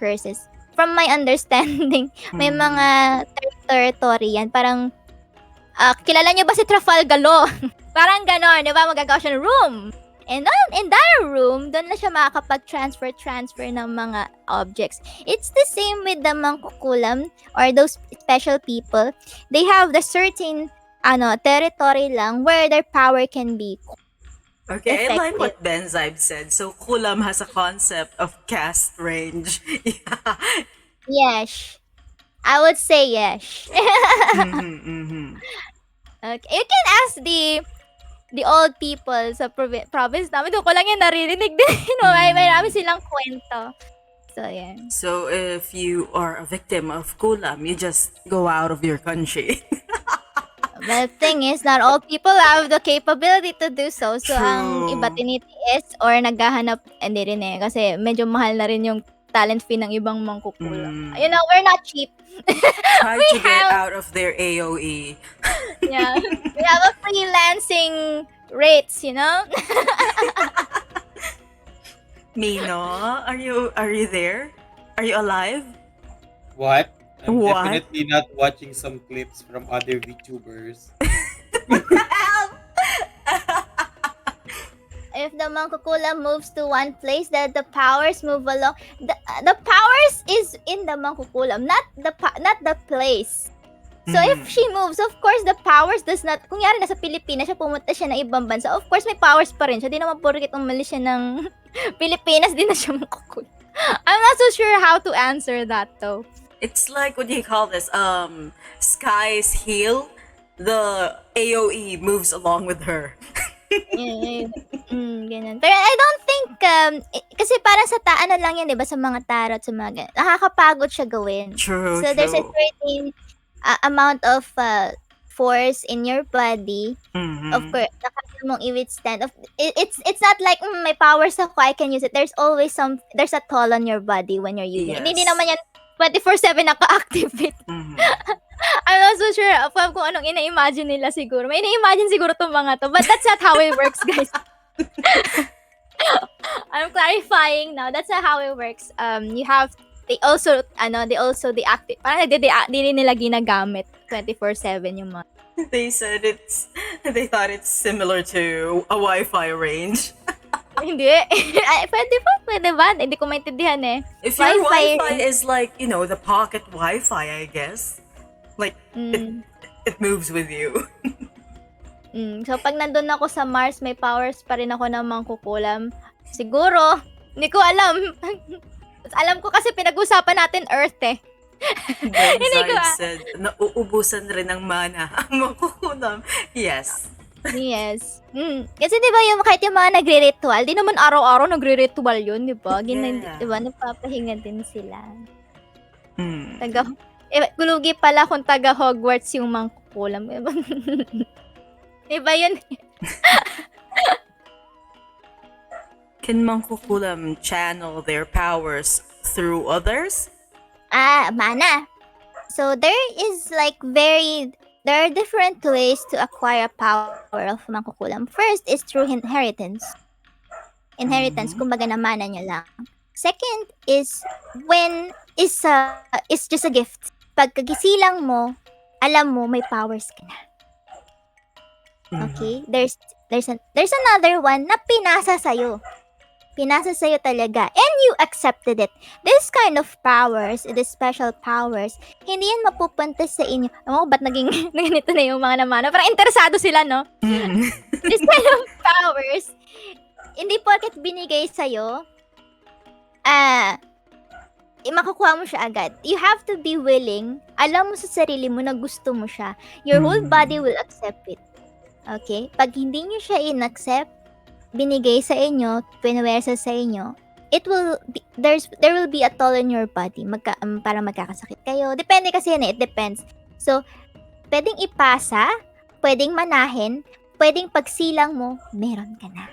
curses. From my understanding, may mga territory yan. Parang, kilala nyo ba si Trafalgar Law? Parang ganon, di ba? Magagawa siya ng room. And then, in that room, doon na siya makakapag-transfer ng mga objects. It's the same with the mangkukulam or those special people. They have the certain territory lang where their power can be Okay, I like effective. what Benzaib said. So kulam has a concept of cast range. Yeah. Yes. I would say yes. Okay. You can ask the old people sa province namin. Doon ko lang yan naririnig din. May marami silang kwento. So, yeah. So if you are a victim of kulam, you just go out of your country. But the thing is, not all people have the capability to do so. So, ang True. iba tinitiis or naghahanap, hindi rin eh. Kasi medyo mahal na rin yung talent fee ng ibang mangkukulam. You know, we're not cheap. Try to get out of their AOE. Yeah. We have a freelancing rates, you know? Mino, are you there? Are you alive? What? I'm What? definitely not watching some clips from other VTubers. If the mangkukulam moves to one place, that the powers move along. The powers is in the mangkukulam, not the place. So if she moves, of course, the powers does not, kunyari nasa Pilipinas siya, pumunta siya na ibang bansa, of course, may powers pa rin siya. Di naman porket umalis siya ng Pilipinas, di na siya mangkukulam. I'm not so sure how to answer that though. It's like, what do you call this? Sky's heel. The AOE moves along with her. Ganun. Pero I don't think, kasi parang sa ano lang yan, di ba, sa mga tarot, sa mga ganun. Nakakapagod siya gawin. True, So there's a certain amount of force in your body. Of course, nakaya mong i-withstand. It's not like, may powers ako, I can use it. There's always there's a toll on your body when you're using it. Hindi naman yan 24/7 naka-activate. I'm not so sure kung anong ina-imagine nila siguro. May ina-imagine siguro tong mga to. But that's not how it works, guys. I'm clarifying now. That's not how it works. You have, they also deactivate. Parang di rin nila ginagamit 24/7 yung mga. They said they thought it's similar to a Wi-Fi range. Hindi. Pwede ba? Hindi ko maintindihan eh. If your Wi-Fi is like, the pocket Wi-Fi, I guess. Like, it moves with you. So, pag nandun ako sa Mars, may powers pa rin ako ng mangkukulam. Siguro. Hindi ko alam. Alam ko kasi pinag-usapan natin Earth eh. Benzaib said, nauubusan rin ng mana ang mangkukulam. Yes. Yes. Kasi di ba kahit yung mga nagre-ritual, di naman araw-araw nagre-ritual yun, di ba? Di ba? Napapahinga din sila. Gulugi pala kung taga Hogwarts yung mangkukulam. Di ba yun? Can mangkukulam channel their powers through others? Mana. So there are different ways to acquire power of mangkukulam. First is through inheritance. Kumbaga namana nyo lang. Second is is just a gift. Pagkagisilang mo, alam mo may powers ka na. Okay? There's another one na pinasa sa'yo. Pinasa sa'yo talaga. And you accepted it. This kind of powers, the special powers, hindi yan mapupunta sa inyo. Alam mo, ba't naging ganito na yung mga namana? Parang interesado sila, no? This kind of powers, hindi porket binigay sa'yo, makukuha mo siya agad. You have to be willing. Alam mo sa sarili mo na gusto mo siya. Your whole body will accept it. Okay? Pag hindi nyo siya in-accept, binigay sa inyo, pinwersa sa inyo, there will be a toll in your body para magkakasakit kayo. Depende kasi yan, it depends. So, pwedeng ipasa, pwedeng manahin, pwedeng pagsilang mo, meron ka na.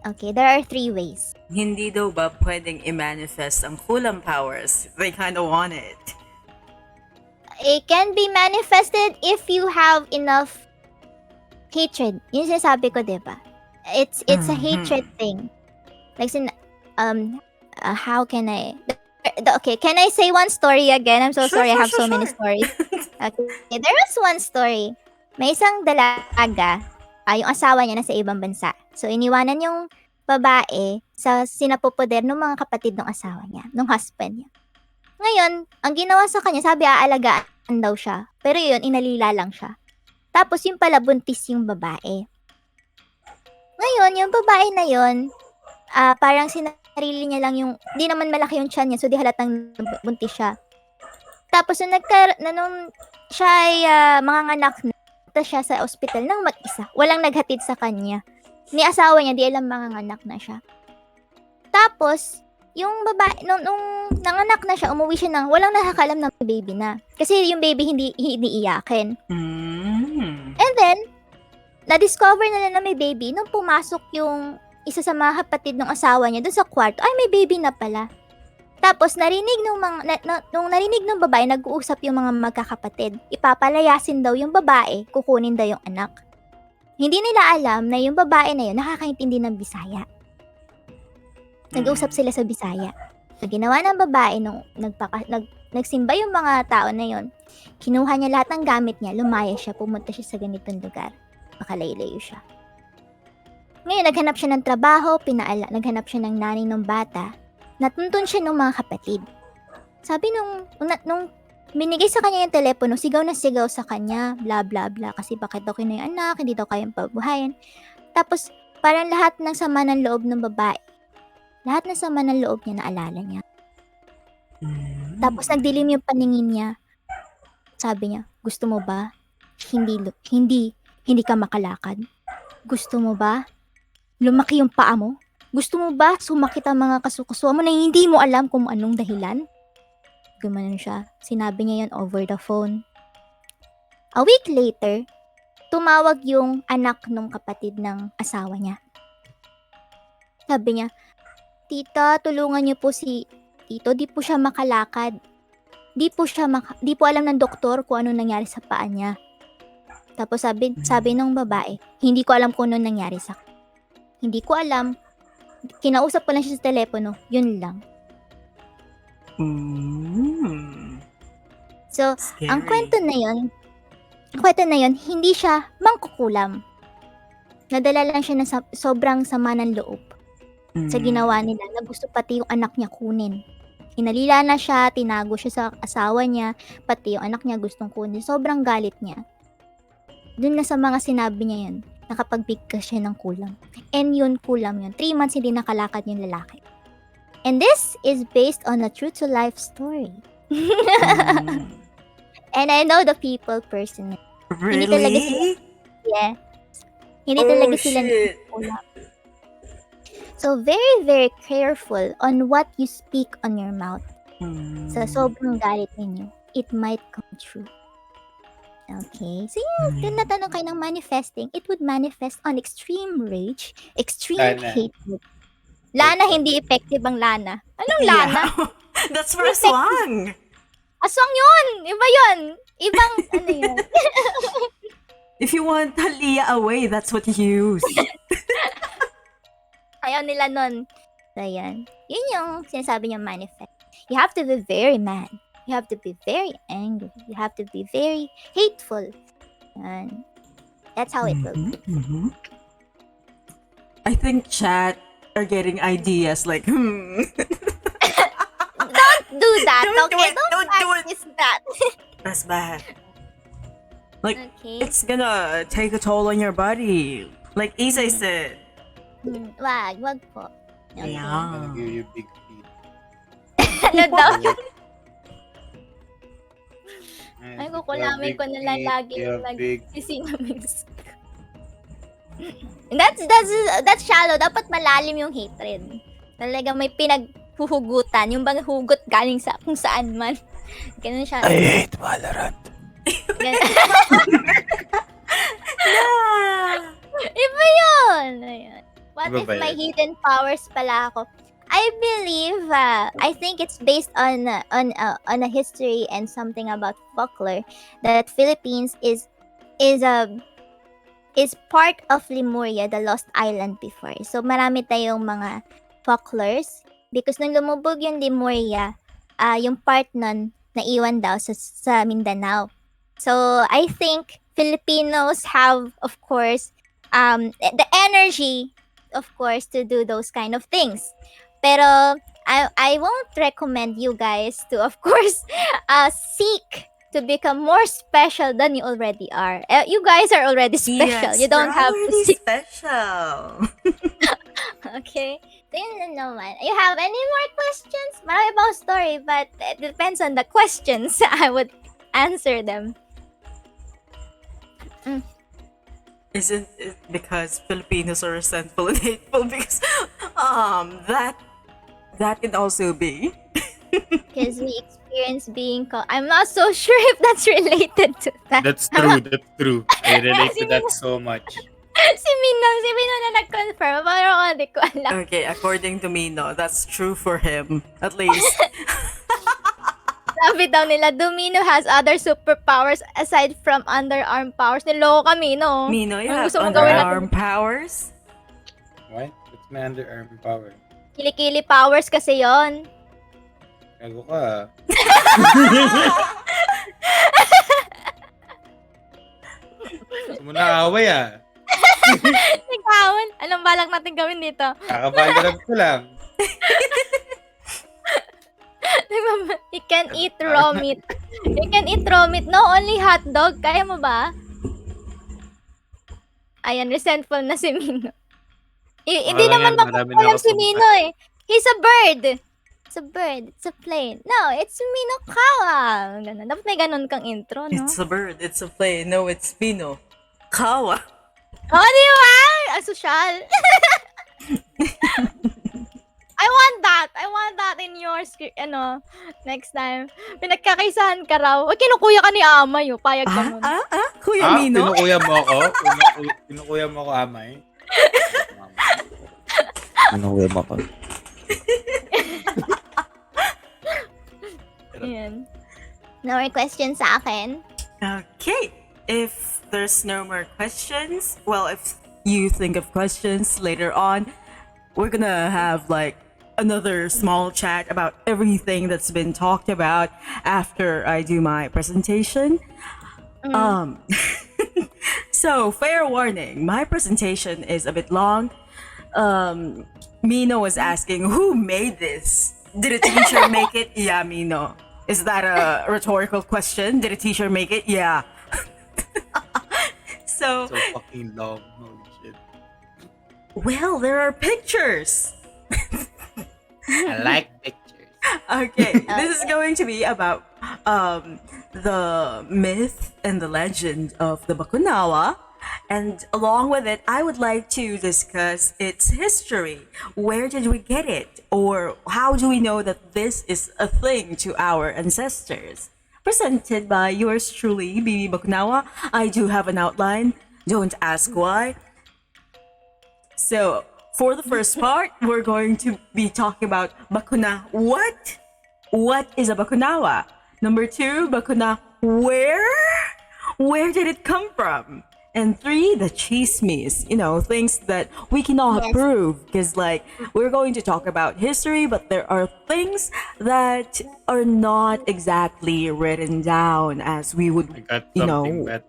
Okay, there are 3 ways. Hindi daw ba pwedeng i-manifest ang kulam powers? They kind of want it. It can be manifested if you have enough hatred. Yun sinasabi ko, diba? It's a hatred thing. Like, how can I... Okay, can I say one story again? I'm so sorry, I have so many stories. Okay, there was one story. May isang dalaga, yung asawa niya nasa ibang bansa. So, iniwanan yung babae sa sinapopoder ng mga kapatid ng asawa niya, ng husband niya. Ngayon, ang ginawa sa kanya, sabi aalagaan daw siya. Pero yun, inalila lang siya. Tapos yung pala buntis yung babae. Ngayon, yung babae na yun, parang sinarili niya lang yung, di naman malaki yung tiyan niya, so di halatang buntis siya. Tapos nung siya ay manganganak na siya sa ospital ng mag-isa. Walang naghatid sa kanya. Ni asawa niya, di alam manganganak na siya. Tapos, yung babae, nung nanganak na siya, umuwi siya walang nakakalam na may baby na. Kasi yung baby hindi iiyakin. And then, na-discover na may baby nung pumasok yung isa sa mga kapatid ng asawa niya dun sa kwarto. Ay, may baby na pala. Tapos, nung narinig ng babae, nag-uusap yung mga magkakapatid. Ipapalayasin daw yung babae, kukunin daw yung anak. Hindi nila alam na yung babae na yun nakakaintindi ng Bisaya. Nag-uusap sila sa Bisaya. So, ginawa ng babae nung nagsimba yung mga tao na yun, kinuha niya lahat ng gamit niya, lumaya siya, pumunta siya sa ganitong lugar. Makalayo-layo siya. Ngayon, naghanap siya ng trabaho, naghanap siya ng nanay ng bata, natuntun siya ng mga kapatid. Sabi nung binigay sa kanya yung telepono, sigaw na sigaw sa kanya, bla bla bla, kasi bakit daw kinuha yung anak, hindi daw kayang pabuhayin. Tapos, parang lahat ng sama ng loob ng babae, lahat ng sama ng loob niya naalala niya. Tapos, nagdilim yung paningin niya. Sabi niya, gusto mo ba? Hindi ka makalakad. Gusto mo ba? Lumaki yung paa mo? Gusto mo ba sumakit ang mga kasukusuan mo na hindi mo alam kung anong dahilan? Gumanon siya. Sinabi niya yun over the phone. A week later, tumawag yung anak ng kapatid ng asawa niya. Sabi niya, Tita, tulungan niyo po si Tito. Di po siya makalakad. Di po alam ng doktor kung ano nangyari sa paa niya. Tapos sabi ng babae, hindi ko alam kung ano nangyari sa kanya. Hindi ko alam. Kinausap ko lang siya sa telepono. Yun lang. So, Scary. ang kwento na yun, hindi siya mangkukulam. Nadala lang siya ng sobrang sama ng loob sa ginawa nila na gusto pati yung anak niya kunin. Inalila na siya, tinago siya sa asawa niya, pati yung anak niya gustong kunin. Sobrang galit niya. Doon na sa mga sinabi niya yun, nakapagbigkas siya ng kulam. And yun, kulam yun. 3 months hindi nakalakad yung lalaki. And this is based on a true-to-life story. And I know the people personally. Really? Hindi talaga sila, yeah. Hindi talaga sila shit. kulam. So, very, very careful on what you speak on your mouth. Sa sobrang galit ninyo, it might come true. Okay. So, yun, natanong kayo ng manifesting, it would manifest on extreme rage, extreme Lana. hatred. Lana, hindi effective ang lana. Anong lana? Yeah. That's for a song. Aswang yun! Iba yun! Ibang, ano yun? If you want LIWAYWAY, that's what you use. Ayaw nila nun. So, yan. Yun yung sinasabi niya manifest. You have to be very mad. You have to be very angry. You have to be very hateful. Yan. That's how it will be. Mhm. I think chat are getting ideas like, Don't do that, Don't do okay? it, Don't don't do it. practice that. that's bad. Like, Okay. it's gonna take a toll on your body. Like Isay said. Wag po. Okay. Yeah. I'll give you big feet. Ano daw? Ay, kukulamin ko na lang lagi yung big. nagsisingamix. That's shallow. Dapat malalim yung hatred. Talagang may pinaghuhugutan. Yung bang hugot galing sa kung saan man. Ganun siya. I hate Valorant. Iba yun! Ayun. What Iba if ba may yun? hidden powers pala ako? I believe, I think it's based on a history and something about folklore that Philippines is part of Lemuria, the lost island before. So marami tayong mga folklores because nung lumubog yung Lemuria, yung part nun naiwan daw sa Mindanao. So I think Filipinos have, of course, the energy, of course, to do those kind of things. Pero I won't recommend you guys to, of course, seek to become more special than you already are. You guys are already special. Yes, You don't we're have to already seek. special. Okay? So yun lang naman. You have any more questions? Marami pa akong story, but it depends on the questions. I would answer them. Isn't it because Filipinos are resentful and hateful? Because that can also be. Because we experience being called. I'm not so sure if that's related to that. That's true, that's true. I relate to that so much. si Mino na nag-confirm. Pero hindi ko alam. Okay, according to Mino, that's true for him. At least. Sabi daw nila, Domino has other superpowers aside from underarm powers. Niloko ka, Mino. Mino, you Anong have gusto mong gawin natin? underarm powers? What? What's my underarm power? Kilikili powers kasi yon. Gago ka. Gusto mo na away Nagkawan. Anong balak natin gawin dito? Kakabalirag ko lang. You can eat raw meat. You can eat raw meat. No, only hot dog. Kaya mo ba? Ayan, resentful na si Mino. Hindi Wala naman yan, marami na makukulam ako si sa Mino eh. He's a bird. It's a bird. It's a plane. No, it's minokawa. Ganun. Dapat may ganun kang intro, no? It's a bird, it's a plane. No, it's Mino. Kawa. Oh, di ba? Ang sosyal. I want that in your script, next time. Pinagkakaisahan ka raw. O, kinukuya ka ni Amay, payag ka nun. Kuya Mino? Pinukuya mo ako? Pinukuya mo ako, Amay? Pinukuya mo ako. Ayan. No more questions sa akin? Okay. If there's no more questions, well, if you think of questions later on, we're gonna have like another small chat about everything that's been talked about after I do my presentation. So fair warning, my presentation is a bit long. Mino was asking, who made this? Did a teacher make it? Yeah, Mino. Is that a rhetorical question? Did a teacher make it? Yeah. So fucking long. Holy shit. well, there are pictures. I like pictures. Okay, this is going to be about the myth and the legend of the Bakunawa. And along with it, I would like to discuss its history. Where did we get it? Or how do we know that this is a thing to our ancestors? Presented by yours truly, Bibi Bakunawa. I do have an outline. Don't ask why. So, for the first part, we're going to be talking about Bakuna. What? What is a Bakunawa? Number 2, Bakuna. Where? Where did it come from? And 3, the chismes. You know, things that we cannot Yes. prove. Because, like, we're going to talk about history, but there are things that are not exactly written down as we would, I got you something know. better.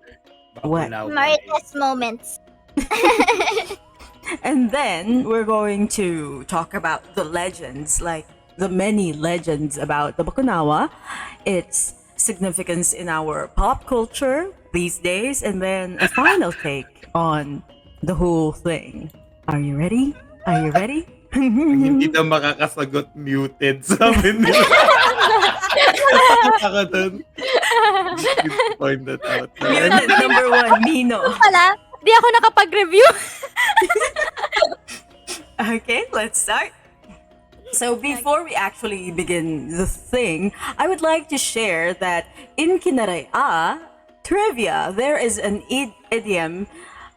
What? Bakunawa. Marites moments. And then we're going to talk about the legends, like the many legends about the Bakunawa, its significance in our pop culture these days, and then a final take on the whole thing. Are you ready? Are you ready? Ang hindi daw makakasagot muted, sabi nila. Ako dun. Just to point that out. Muted number 1, Mino. Pala, di ako nakapag-review. Okay, let's start. So before we actually begin the thing, I would like to share that in Kinaraya trivia, there is an idiom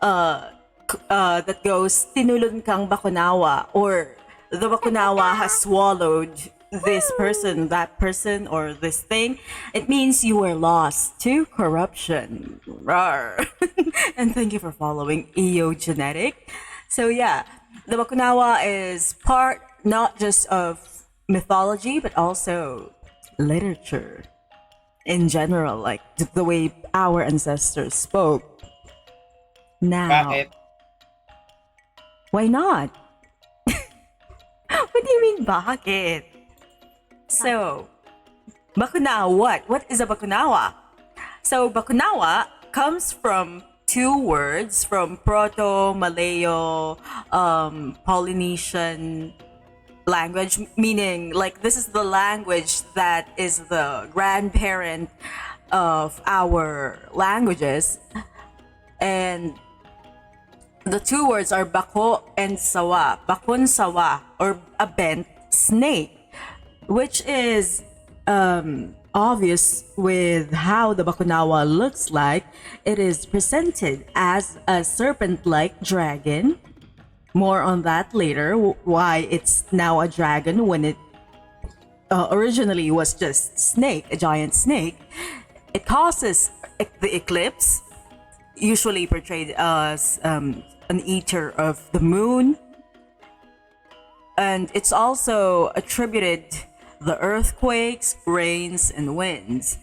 that goes, tinulon kang Bakunawa, or the Bakunawa has swallowed this person, that person, or this thing. It means you were lost to corruption. Rawr. And thank you for following EO Genetic. So yeah, the Bakunawa is part not just of mythology, but also literature in general, like the way our ancestors spoke. Now, Bakit? why not? What do you mean, bakit? So, Bakunawa, what? What is a Bakunawa? So, Bakunawa comes from two words from Proto-Malayo, Polynesian language, meaning like this is the language that is the grandparent of our languages. And the two words are bako and sawa. Bakun sawa, or a bent snake, which is obvious with how the Bakunawa looks like. It is presented as a serpent-like dragon. More on that later, why it's now a dragon when it originally was just snake, a giant snake. It causes the eclipse, usually portrayed as an eater of the moon. And it's also attributed the earthquakes, rains, and winds.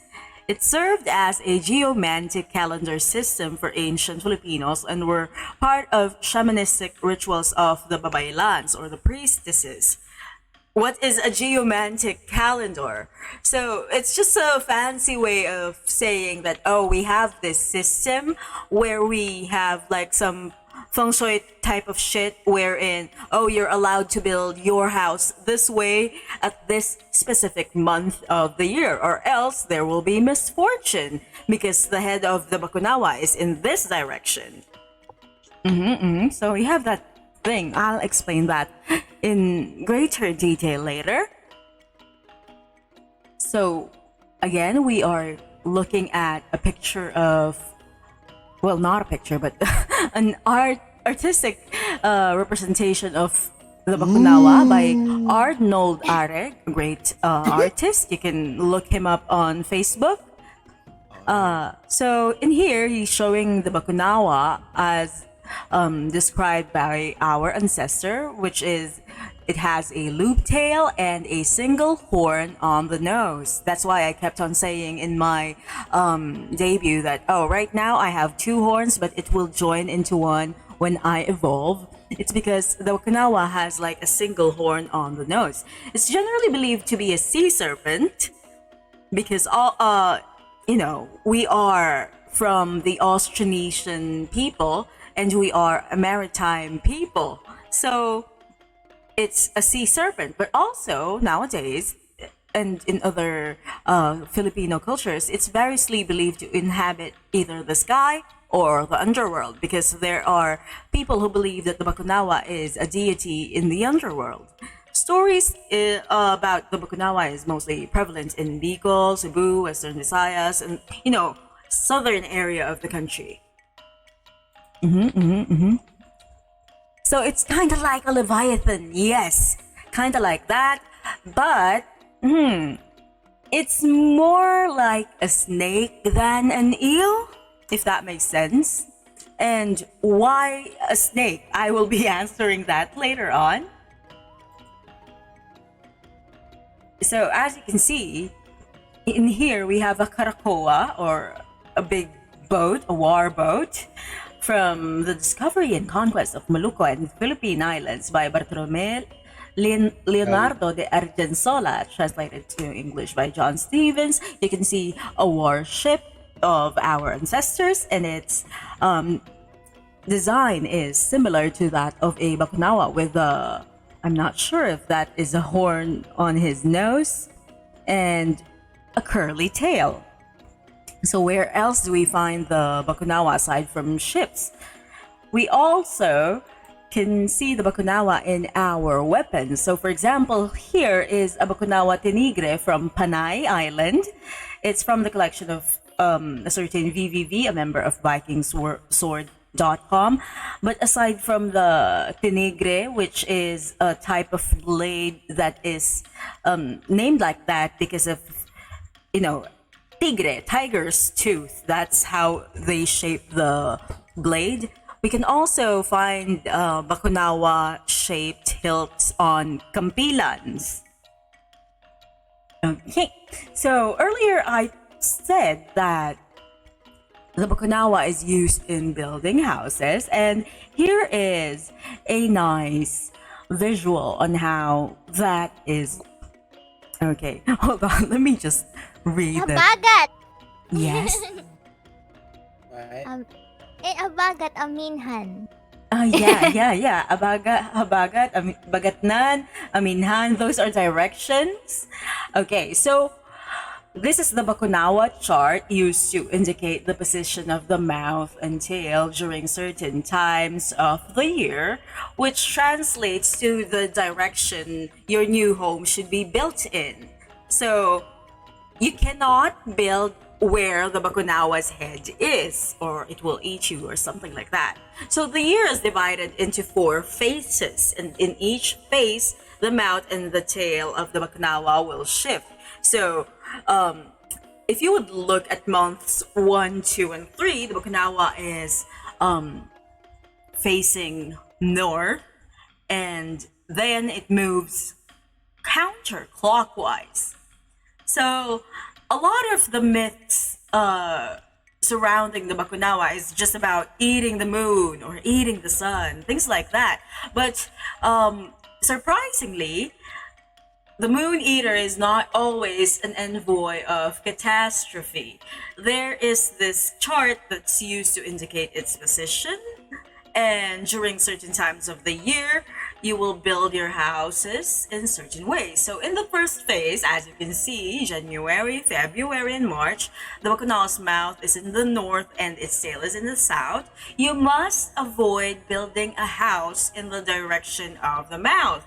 It served as a geomantic calendar system for ancient Filipinos and were part of shamanistic rituals of the babaylans, or the priestesses. What is a geomantic calendar? So it's just a fancy way of saying that, oh, we have this system where we have like some feng shui type of shit wherein, oh, you're allowed to build your house this way at this specific month of the year, or else there will be misfortune because the head of the Bakunawa is in this direction. So we have that thing. I'll explain that in greater detail later. So again, we are looking at a picture of, well, not a picture, but an artistic representation of the Bakunawa by Arnold Areg, a great artist. You can look him up on Facebook. So in here, he's showing the Bakunawa as described by our ancestor, which is, it has a loop tail and a single horn on the nose. That's why I kept on saying in my debut that, oh, right now I have two horns, but it will join into one when I evolve. It's because the Bakunawa has like a single horn on the nose. It's generally believed to be a sea serpent because we are from the Austronesian people and we are a maritime people. So it's a sea serpent, but also nowadays and in other Filipino cultures, it's variously believed to inhabit either the sky or the underworld, because there are people who believe that the Bakunawa is a deity in the underworld. Stories about the Bakunawa is mostly prevalent in Bicol, Cebu, Western Visayas, and southern area of the country. So it's kind of like a leviathan, yes, kind of like that, but it's more like a snake than an eel, if that makes sense. And why a snake? I will be answering that later on. So as you can see, in here we have a karakoa, or a big boat, a war boat, from the discovery and conquest of Maluco and Philippine Islands by Bartolome Leonardo de Argensola, translated to English by John Stevens. You can see a warship of our ancestors, and its design is similar to that of a Bakunawa with a, I'm not sure if that is a horn on his nose and a curly tail. So where else do we find the Bakunawa aside from ships? We also can see the Bakunawa in our weapons. So for example, here is a Bakunawa Tinigre from Panay Island. It's from the collection of a certain VVV, a member of Sword.com. But aside from the Tinigre, which is a type of blade that is named like that because of, tigre, tiger's tooth. That's how they shape the blade. We can also find Bakunawa-shaped hilts on kampilans. Okay, so earlier I said that the Bakunawa is used in building houses, and here is a nice visual on how that is. Okay, hold on, let me just read it. Habagat! Yes. Right? Habagat aminhan. Yeah. Habagat, bagatnan, aminhan. Those are directions. Okay, so this is the Bakunawa chart used to indicate the position of the mouth and tail during certain times of the year, which translates to the direction your new home should be built in. So you cannot build where the Bakunawa's head is, or it will eat you, or something like that. So the year is divided into 4 phases, and in each phase, the mouth and the tail of the Bakunawa will shift. So if you would look at months 1, 2, and 3, the Bakunawa is facing north, and then it moves counterclockwise. So a lot of the myths surrounding the Bakunawa is just about eating the moon or eating the sun, things like that. But surprisingly, the moon eater is not always an envoy of catastrophe. There is this chart that's used to indicate its position, and during certain times of the year, you will build your houses in certain ways. So in the first phase, as you can see, January, February, and March, the Bakunawa's mouth is in the north and its tail is in the south. You must avoid building a house in the direction of the mouth,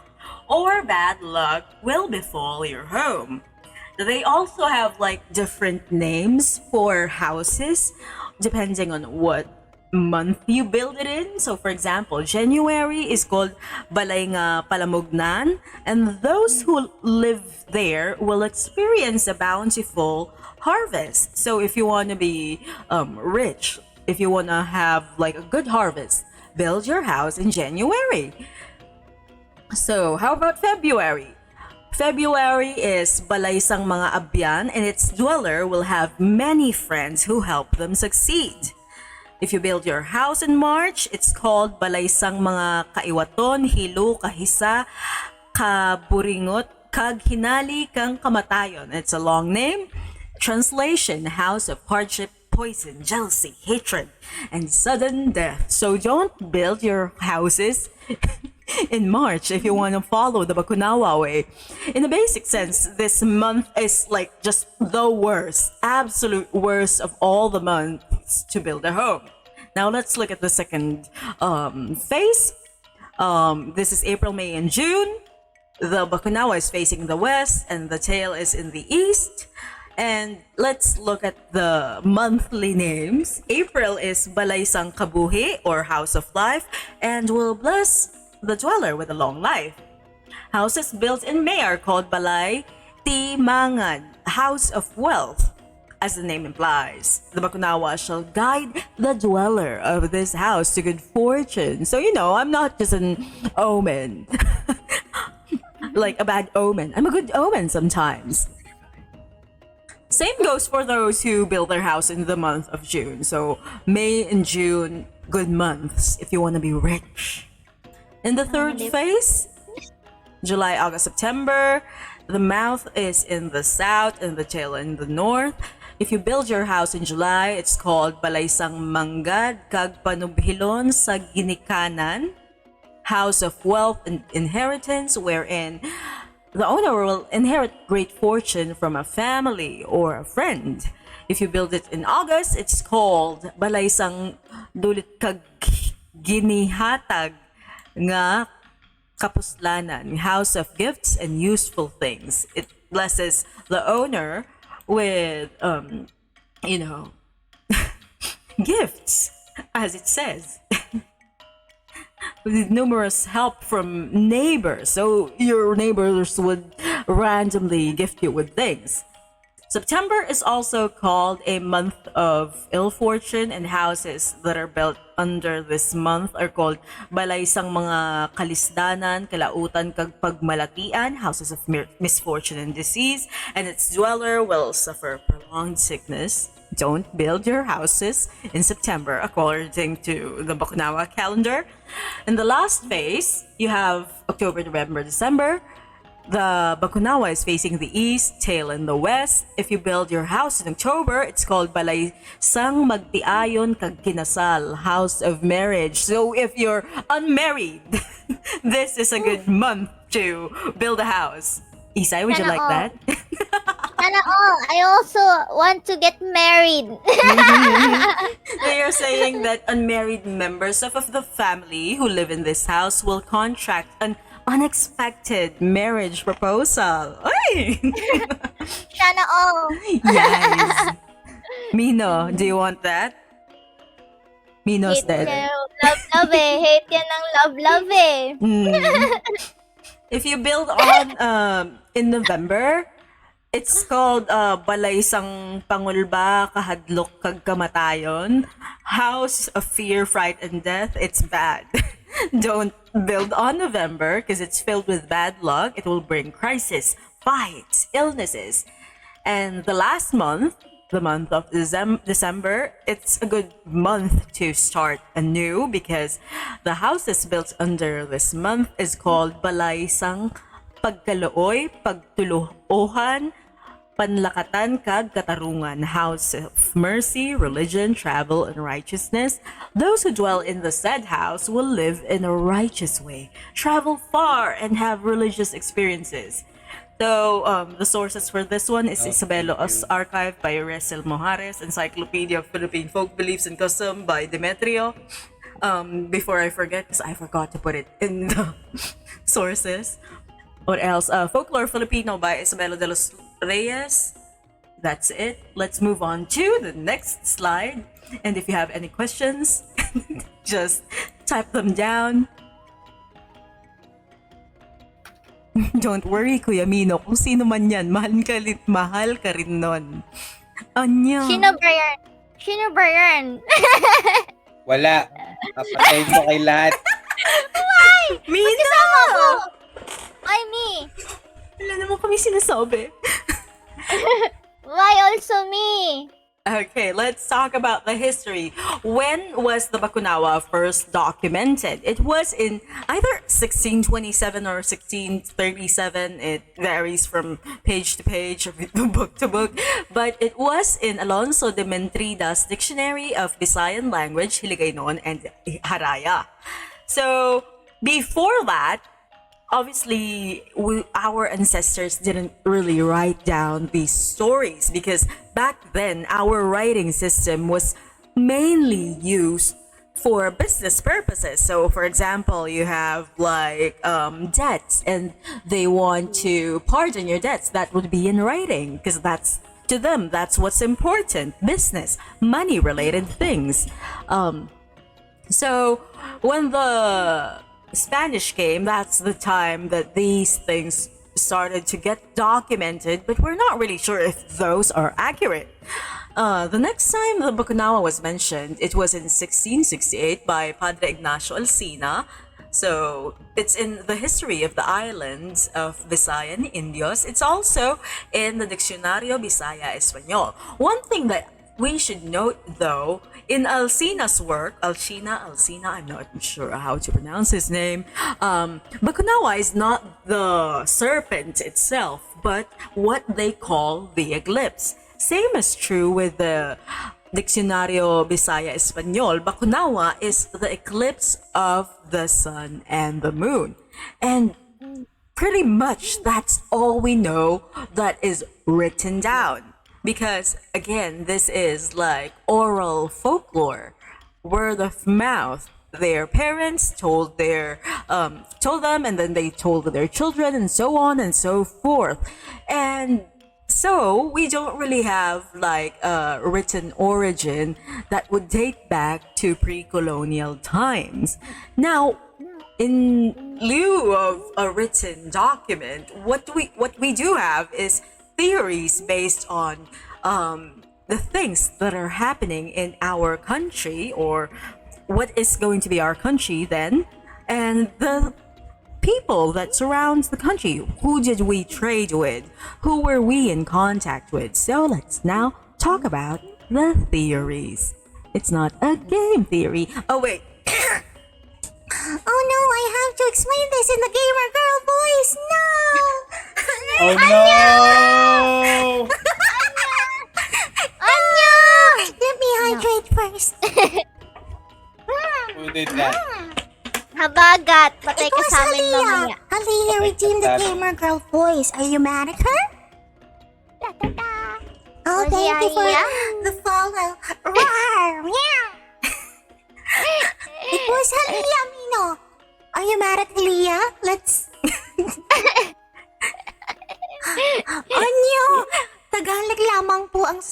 or bad luck will befall your home. They also have different names for houses depending on what month you build it in. So for example, January is called Balay nga Palamugnan, and those who live there will experience a bountiful harvest. So if you want to be rich, if you want to have a good harvest, build your house in January. So how about February? February is Balaysang mga abyan, and its dweller will have many friends who help them succeed. If you build your house in March, it's called Balaysang mga kaiwaton, hilo, kahisa, kaburingot, kag hinali kang kamatayon. It's a long name. Translation: house of hardship, poison, jealousy, hatred, and sudden death. So don't build your houses in March if you want to follow the Bakunawa way. In the basic sense, this month is just the worst, absolute worst of all the months to build a home. Now let's look at the second phase. This is April, May, and June. The Bakunawa is facing the west and the tail is in the east. And let's look at the monthly names. April is Balaysang Kabuhi, or House of Life, and will bless the dweller with a long life. Houses built in May are called Balay Timangan, House of Wealth. As the name implies, the Bakunawa shall guide the dweller of this house to good fortune. So I'm not just an omen, like a bad omen. I'm a good omen sometimes. Same goes for those who build their house in the month of June. So May and June, good months if you want to be rich. In the third phase, July, August, September, the mouth is in the south and the tail in the north. If you build your house in July, it's called Balaysang Manggad kag Panubhilon sa Ginikanan, house of wealth and inheritance, wherein the owner will inherit great fortune from a family or a friend. If you build it in August, it's called Balaysang Dulit kag Ginihatag nga Kapuslanan, house of gifts and useful things. It blesses the owner with, gifts, as it says. With numerous help from neighbors, so your neighbors would randomly gift you with things. September is also called a month of ill fortune, and houses that are built under this month are called balaysang mga kalisdanan, kalautan kag pagmalatian, houses of misfortune and disease, and its dweller will suffer prolonged sickness. Don't build your houses in September according to the Bakunawa calendar. In the last phase, you have October, November, December. The Bakunawa is facing the east, tail in the west. If you build your house in October, it's called Balaysang Magtiayon kag Kinasal, house of marriage. So if you're unmarried, this is a good month to build a house. Isai, would you like that? Sana all. I also want to get married. They are saying that unmarried members of the family who live in this house will contract an unexpected marriage proposal. Ay! Sana all. Yes. Mino, do you want that? Mino's Hate dead. yan ng love eh. Hate yan ng love eh. If you build on in November, it's called Balaysang Pangulba Kahadlok kag Kamatayon, house of fear, fright, and death. It's bad. Don't build on November because it's filled with bad luck. It will bring crisis, fights, illnesses. And the last month, the month of December, it's a good month to start anew because the houses built under this month is called Balaysang Pagkalooy, Pagtuluohan, Panlakatan kag Katarungan, house of mercy, religion, travel, and righteousness. Those who dwell in the said house will live in a righteous way, travel far, and have religious experiences. So, the sources for this one is Isabelo's Archive by Resel Mojares, Encyclopedia of Philippine Folk Beliefs and Custom by Demetrio. Before I forget, because I forgot to put it in the sources. Or else, Folklore Filipino by Isabelo de los Reyes. That's it. Let's move on to the next slide. And if you have any questions, just type them down. Don't worry, Kuya Mino. Kung sino man yan, mahal ka rin nun. Anya. Sino ba yan? Sino ba yan? Wala. Papatayin mo kay lahat. Mino! Kasama ko! Why me? Wala naman kami sinasabi. Why also me? Okay, let's talk about the history. When was the Bakunawa first documented? It was in either 1627 or 1637. It varies from page to page, book to book. But it was in Alonso de Mentrida's Dictionary of Visayan Language, Hiligaynon, and Haraya. So, before that, obviously, our ancestors didn't really write down these stories because back then, our writing system was mainly used for business purposes. So, for example, you have like debts and they want to pardon your debts. That would be in writing because that's to them, that's what's important. Business, money related things. So, when the Spanish came, that's the time that these things started to get documented, but we're not really sure if those are accurate. The next time the Bakunawa was mentioned, it was in 1668 by Padre Ignacio Alsina, So it's in the history of the islands of Visayan Indios. It's also in the Diccionario Bisaya Español. One thing that we should note, though, in Alcina's work, Alcina, I'm not sure how to pronounce his name. Bakunawa is not the serpent itself, but what they call the eclipse. Same is true with the Diccionario Bisaya Español. Bakunawa is the eclipse of the sun and the moon. And pretty much that's all we know that is written down. Because again, this is like oral folklore, word of mouth. Their parents told them, and then they told their children, and so on and so forth. And so we don't really have like a written origin that would date back to pre-colonial times. Now, in lieu of a written document, what we do have is theories based on the things that are happening in our country, or what is going to be our country then, and the people that surrounds the country. Who did we trade with? Who were we in contact with? So let's now talk about the theories. It's not a game theory. Oh wait. Oh no, I have to explain this in the gamer girl voice. No! Oh no! Anya! Let me hydrate first. Who did that? Habagat! Patay It ka was sa amin Aliyah. mamaya. Aliyah redeemed the gamer girl voice. Are you mad at her? Oh, Was thank you for Aliyah? the follow. Roar! Meow! It was Aliyah, Mino. Are you mad at Aliyah? Let's... Anyo! Tagalog lamang po ang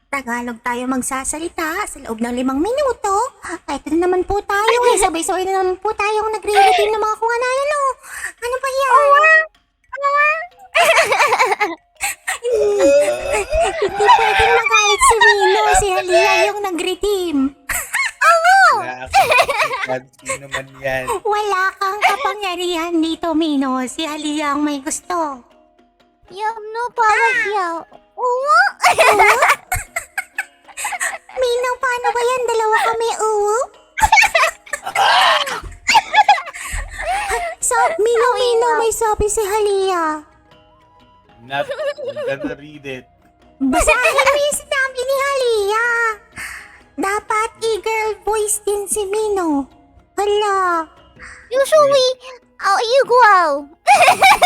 Tagalog tayo magsasalita sa loob ng 5 minuto. Ito na naman po tayo eh. Sabay-sabay na naman po tayong nagre-routine ng mga kung ano. Ano ba yan? Hindi pwedeng magalit si Mino. Si Halia yung nag-redeem. Sino man yan? Wala kang kapangyarihan dito, Mino. Si Halia ang may gusto. No, parang yaw. Oo. Mino, paano ba yan? Dalawa kami, uwo? So, Mino, may sabi si Halia. Not gonna read it. Basahin mo yung sinabi ni Halia. Dapat e-girl voice din si Mino. Hala. Usually, you go out.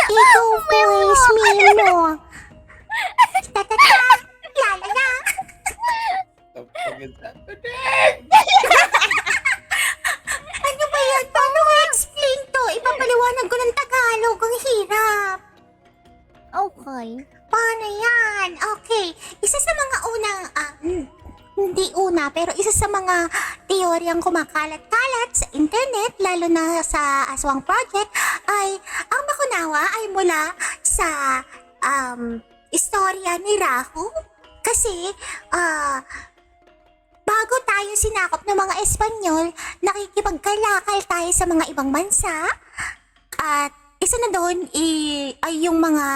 Ikaw voice, Mino. Ta-ta-ta. La-la-la. Ano ba yan? Paano ko explain to? Ipapaliwanag ko ng Tagalog. Ang hirap. Okay. Paano yan? Okay. Isa sa mga unang, hindi una, pero isa sa mga teoryang kumakalat-kalat sa internet, lalo na sa Aswang Project, ay ang Bakunawa ay mula sa istorya ni Rahu. Kasi, bago tayo sinakop ng mga Espanyol, nakikipagkalakal tayo sa mga ibang bansa. At isa na doon ay yung mga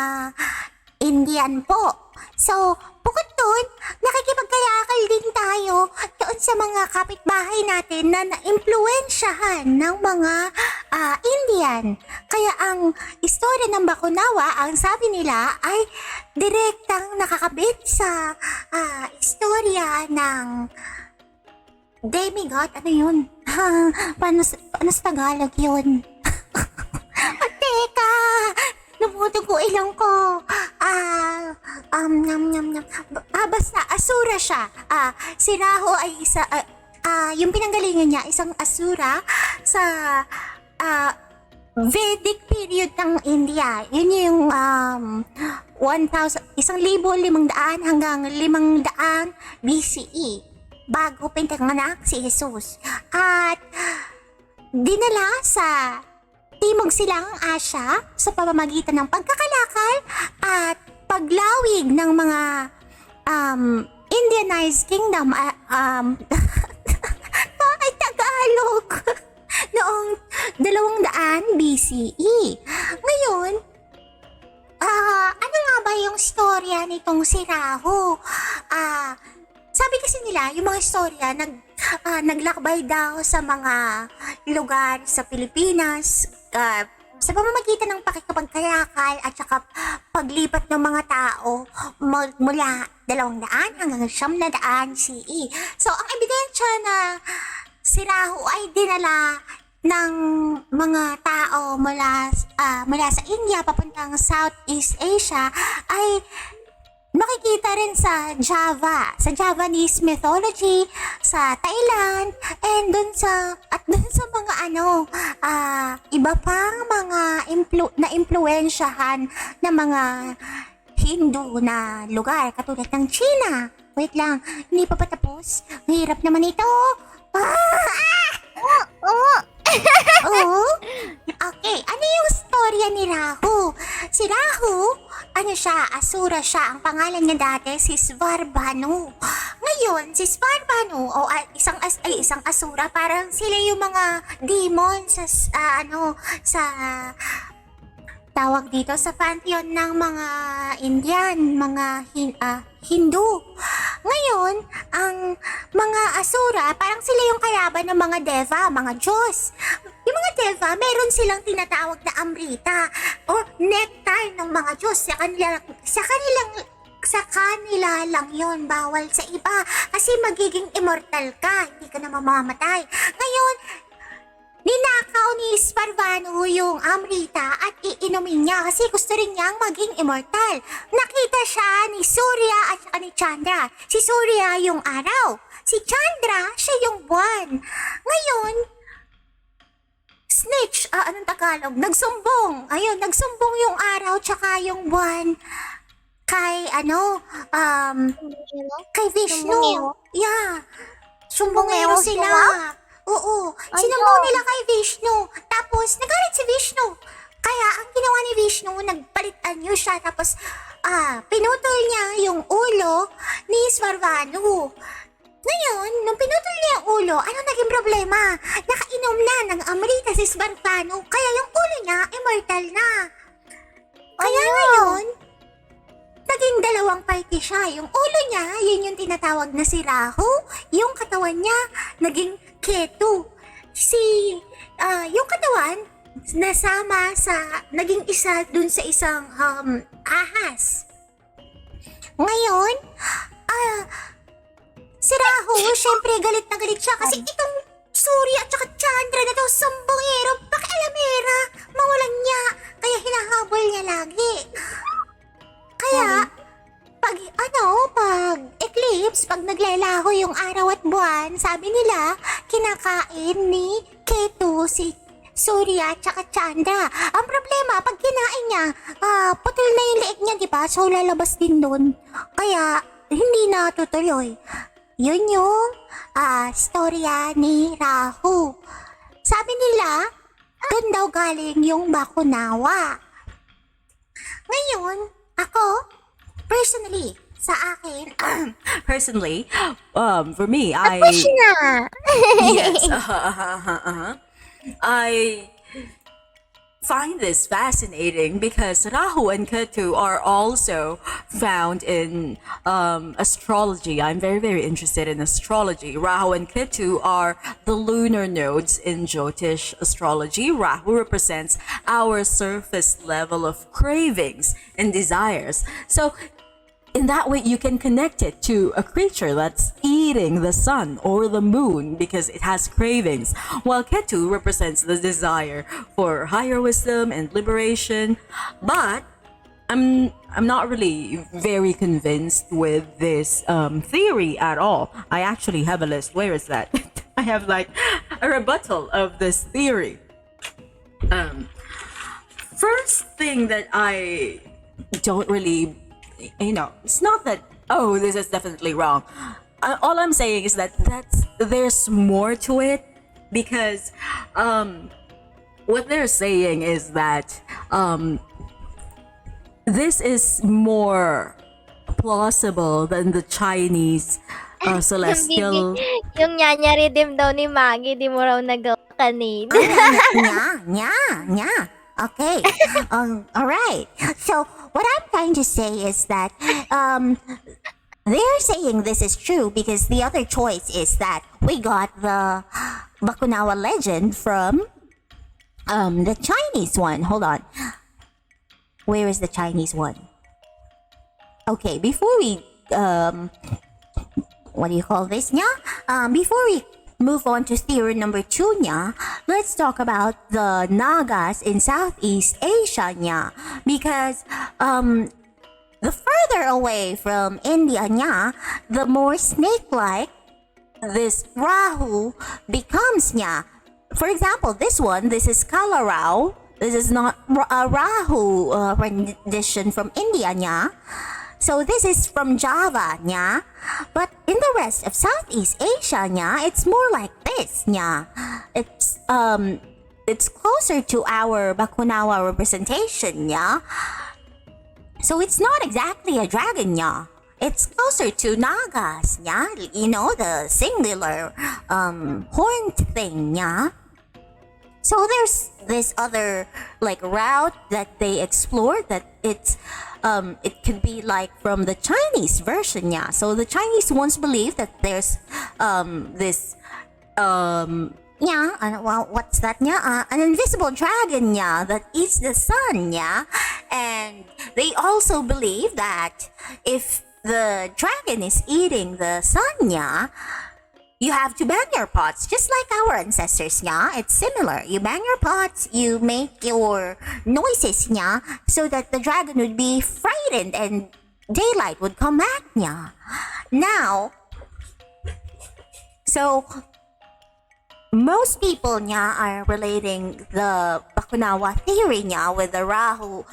Indian po. So, bukod doon, nakikipagkalakal din tayo doon sa mga kapitbahay natin na naimpluwensyahan ng mga Indian. Kaya ang istorya ng Bakunawa, ang sabi nila, ay direktang nakakabit sa istorya ng demigod. Ano yun? Paano sa Tagalog yun? Teka! Numudugo ilong ko. Basta asura siya. Si Raho ay isa, yung pinanggalingan niya, isang asura sa Vedic period ng India. Yun yung 1,500 hanggang 500 BCE bago pinanganak si Jesus. At dinala sa Timog Silangang Asya sa pamamagitan ng pagkakalakal at paglawig ng mga Indianized kingdom ay Tagalog 200 BCE. Ngayon, ano nga ba yung storya nitong si Rahu? Sabi kasi nila, yung mga storya, naglakbay daw sa mga lugar sa Pilipinas, sa pamamagitan ng pakikipagkayakal at saka paglipat ng mga tao mula 200 hanggang 900 CE. So, ang ebidensya na si Rahu ay dinala ng mga tao mula sa India papuntang Southeast Asia ay makikita rin sa Java, sa Javanese mythology, sa Thailand, and dun sa mga iba pang mga na-impluwensyahan na mga Hindu na lugar katulad ng China. Wait lang, hindi pa patapos. Mahirap naman ito. Oo. Okay, ano yung storya ni Rahu? Si Rahu, asura siya. Ang pangalan niya dati si Svarbhanu. Ngayon, si Svarbhanu isang asura, parang sila yung mga demon sa tawag dito sa pantheon ng mga Indian, mga Hindu. Ngayon, ang mga asura, parang sila yung kalaban ng mga deva, mga Diyos. Yung mga deva, meron silang tinatawag na amrita o nectar ng mga Diyos. Sa kanila lang yon, bawal sa iba. Kasi magiging immortal ka, hindi ka na mamamatay. Ngayon, ninakaw ni Sparvano yung amrita at iinumin niya kasi gusto rin niyang maging immortal. Nakita siya ni Surya at saka ni Chandra. Si Surya yung araw. Si Chandra, siya yung buwan. Ngayon, snitch, anong Tagalog? Nagsumbong. Ayun, nagsumbong yung araw tsaka yung buwan kay kay Vishnu. Yeah. Sumbongero sila. Oo. Sinumbong nila kay Vishnu. Tapos, nagalit si Vishnu. Kaya, ang ginawa ni Vishnu, nagpalitan niyo siya. Tapos, pinutol niya yung ulo ni Svarvanu. Ngayon, nung pinutol niya yung ulo, ano naging problema? Nakainom na ng amrita si Svarvanu. Kaya yung ulo niya, immortal na. Kaya ngayon, naging dalawang party siya. Yung ulo niya, yun yung tinatawag na si Rahu. Yung katawan niya, naging Ketu. Yung katawan, naging isa dun sa isang ahas. Ngayon, si Rahu, syempre galit na galit siya kasi itong Surya at saka Chandra na daw sambongero, pakialamera, mawalan niya, kaya hinahabol niya lagi. Kaya, pag eclipse, pag naglalaho yung araw at buwan, sabi nila, kinakain ni Ketu si Surya at saka Chandra. Ang problema, pag kinain niya, putol na yung leeg niya, di ba? So, lalabas din doon. Kaya, hindi na tutuloy. Yun yung storya ni Rahu. Sabi nila, doon daw galing yung Bakunawa. Ngayon, ako, personally, sa akin, for me, Tapos na. yes, I find this fascinating because Rahu and Ketu are also found in astrology. I'm very, very interested in astrology. Rahu and Ketu are the lunar nodes in Jyotish astrology. Rahu represents our surface level of cravings and desires. So, in that way, you can connect it to a creature that's eating the sun or the moon because it has cravings, while Ketu represents the desire for higher wisdom and liberation. But I'm not really very convinced with this theory at all. I actually have a list. Where is that? I have like a rebuttal of this theory. First thing that I don't really, it's not that, oh, this is definitely wrong. All I'm saying is that there's more to it because what they're saying is that this is more plausible than the Chinese celestial. Yung nyanya redeem daw ni Maggie, di mo raw nagawa kanina. Yeah. Okay. All right. So what I'm trying to say is that they're saying this is true because the other choice is that we got the Bakunawa legend from the Chinese one. Hold on. Where is the Chinese one? Okay, before we what do you call this, nya? Before we move on to theory number 2, nya, let's talk about the Nagas in Southeast Asia, nya, because the further away from India, nya, the more snake-like this Rahu becomes, nya. For example, this is Kalarao. This is not a Rahu rendition from India, nya. So this is from Java, nya. But in the rest of Southeast Asia, nya, it's more like this, nya. It's closer to our Bakunawa representation, nya. So it's not exactly a dragon, nya. It's closer to Nagas, nya. You know, the singular horned thing, nya. So there's this other like route that they explore that it could be like from the Chinese version, yeah. So the Chinese ones believe that there's this what's that, yeah? An invisible dragon, yeah, that eats the sun, yeah. And they also believe that if the dragon is eating the sun, yeah, you have to bang your pots, just like our ancestors, yeah. It's similar. You bang your pots, you make your noises, yeah, so that the dragon would be frightened and daylight would come back, yeah. Now, so most people, yeah, are relating the Bakunawa theory, yeah, with the Rahu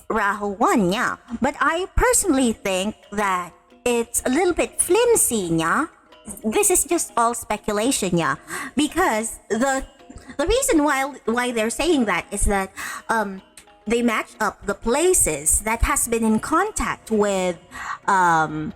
1, yeah. But I personally think that it's a little bit flimsy, yeah. This is just all speculation, yeah. Because the reason why they're saying that is that they match up the places that has been in contact with the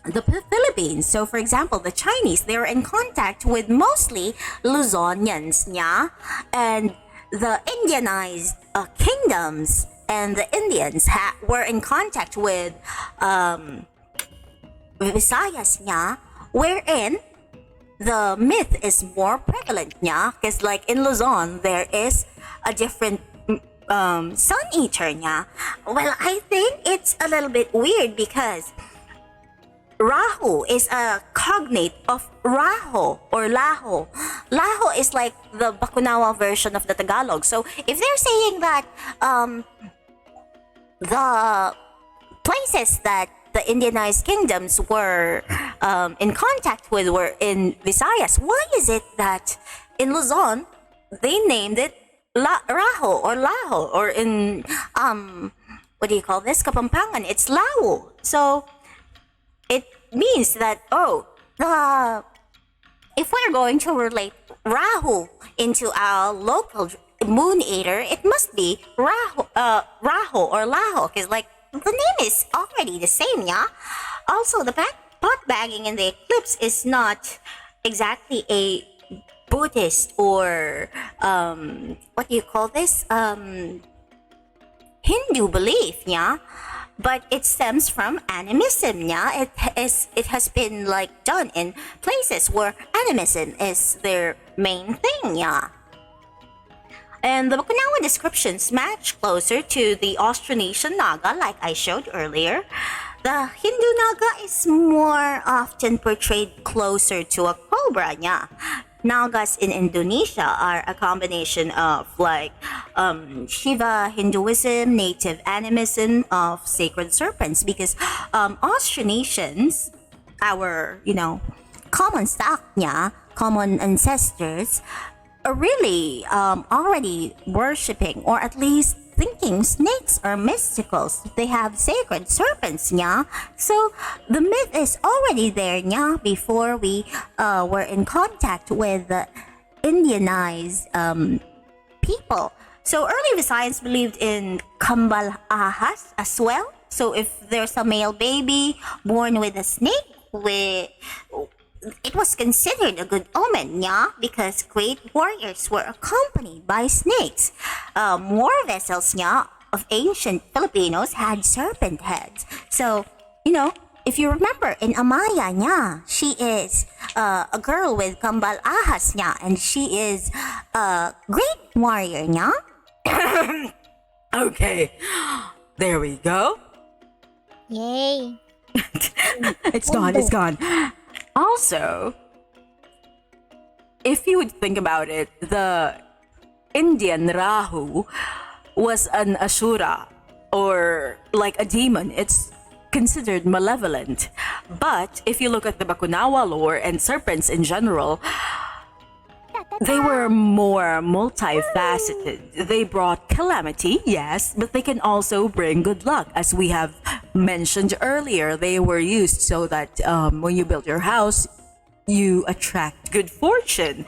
Philippines. So for example, the Chinese, they're in contact with mostly Luzonians, yeah. And the Indianized kingdoms and the Indians were in contact with Visayas, nya, wherein the myth is more prevalent, nya, because like in Luzon there is a different sun eater, nya. Well, I think it's a little bit weird because Rahu is a cognate of Raho or Laho. Laho is like the Bakunawa version of the Tagalog. So if they're saying that the places that the Indianized kingdoms were in contact with were in Visayas, why is it that in Luzon they named it Raho or Laho, or in what do you call this, Kapampangan, it's Lao? So it means that if we're going to relate Rahu into our local moon eater, it must be Raho or Laho, because like the name is already the same, yeah. Also, the pot bagging in the eclipse is not exactly a Buddhist or what do you call this, Hindu belief, yeah. But it stems from animism, yeah. It has been like done in places where animism is their main thing, yeah. And the Bakunawa descriptions match closer to the Austronesian Naga, like I showed earlier. The Hindu Naga is more often portrayed closer to a cobra, yeah. Nagas in Indonesia are a combination of like Shiva Hinduism, native animism of sacred serpents, because Austronesians, our common stock, yeah, common ancestors, are really already worshipping, or at least thinking snakes are mysticals. They have sacred serpents, yeah. So the myth is already there, yeah, before we were in contact with the Indianized people. So early Visayans believed in kambal ahas as well. So if there's a male baby born with a snake, it was considered a good omen, yeah, because great warriors were accompanied by snakes. War vessels, yeah, of ancient Filipinos had serpent heads. So, if you remember in Amaya, yeah, she is a girl with kambal ahas, yeah, and she is a great warrior, yeah. Okay, there we go. Yay. It's gone, it's gone. Also, if you would think about it, the Indian Rahu was an Asura or like a demon. It's considered malevolent. But if you look at the Bakunawa lore and serpents in general, they were more multifaceted. They brought calamity, yes, but they can also bring good luck. As we have mentioned earlier, they were used so that when you build your house, you attract good fortune.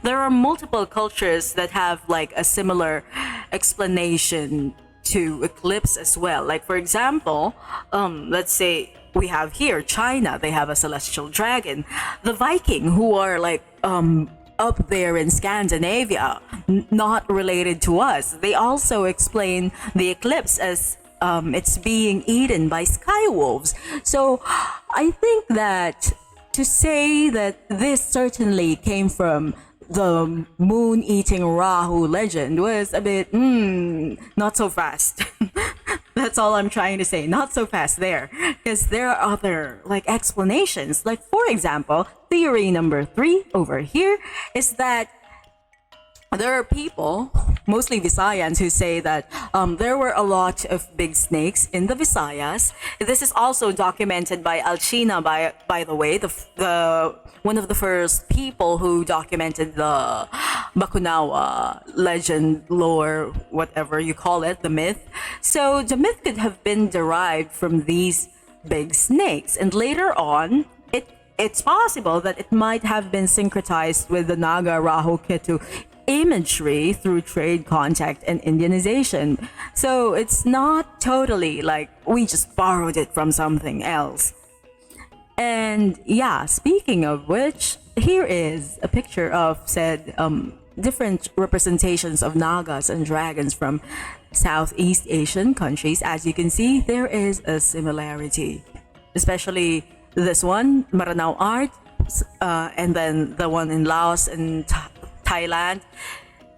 There are multiple cultures that have like a similar explanation to eclipse as well. Like for example, let's say we have here China, they have a celestial dragon. The Viking, who are like up there in Scandinavia, not related to us, they also explain the eclipse as it's being eaten by sky wolves. So I think that to say that this certainly came from the moon-eating Rahu legend was a bit, not so fast. That's all I'm trying to say. Not so fast there. Because there are other, like, explanations. Like, for example, theory number 3 over here is that there are people, mostly Visayans, who say that there were a lot of big snakes in the Visayas. This is also documented by Alcina, by the way, the one of the first people who documented the Bakunawa legend, lore, whatever you call it, the myth. So the myth could have been derived from these big snakes, and later on, it's possible that it might have been syncretized with the Naga Rahu Ketu imagery through trade contact and Indianization. So it's not totally like we just borrowed it from something else. And yeah, speaking of which, here is a picture of said different representations of Nagas and dragons from Southeast Asian countries. As you can see, there is a similarity, especially this one, Maranao art, and then the one in Laos and Thailand.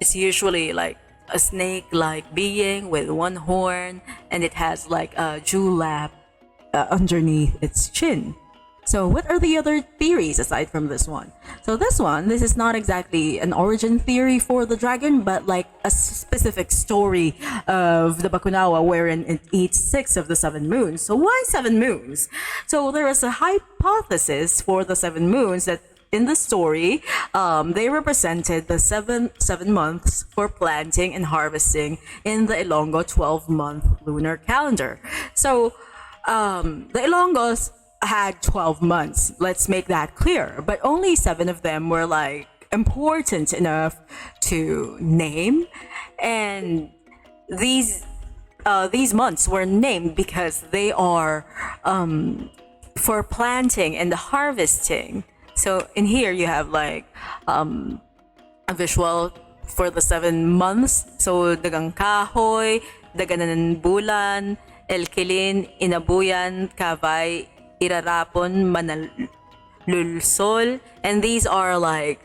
It's usually like a snake-like being with one horn, and it has like a dewlap underneath its chin. So what are the other theories aside from this one? So this is not exactly an origin theory for the dragon, but like a specific story of the Bakunawa wherein it eats 6 of the 7 moons. So why 7 moons? So there is a hypothesis for the 7 moons that in the story, they represented the seven months for planting and harvesting in the Ilonggo 12-month lunar calendar. So the Ilonggos had 12 months. Let's make that clear. But only 7 of them were like important enough to name, and these months were named because they are for planting and harvesting. So in here you have like a visual for the 7 months. So dagang kahoy, daganan bulan, elkilin, inabuyan, kavay, irarapon, manalulsol, and these are like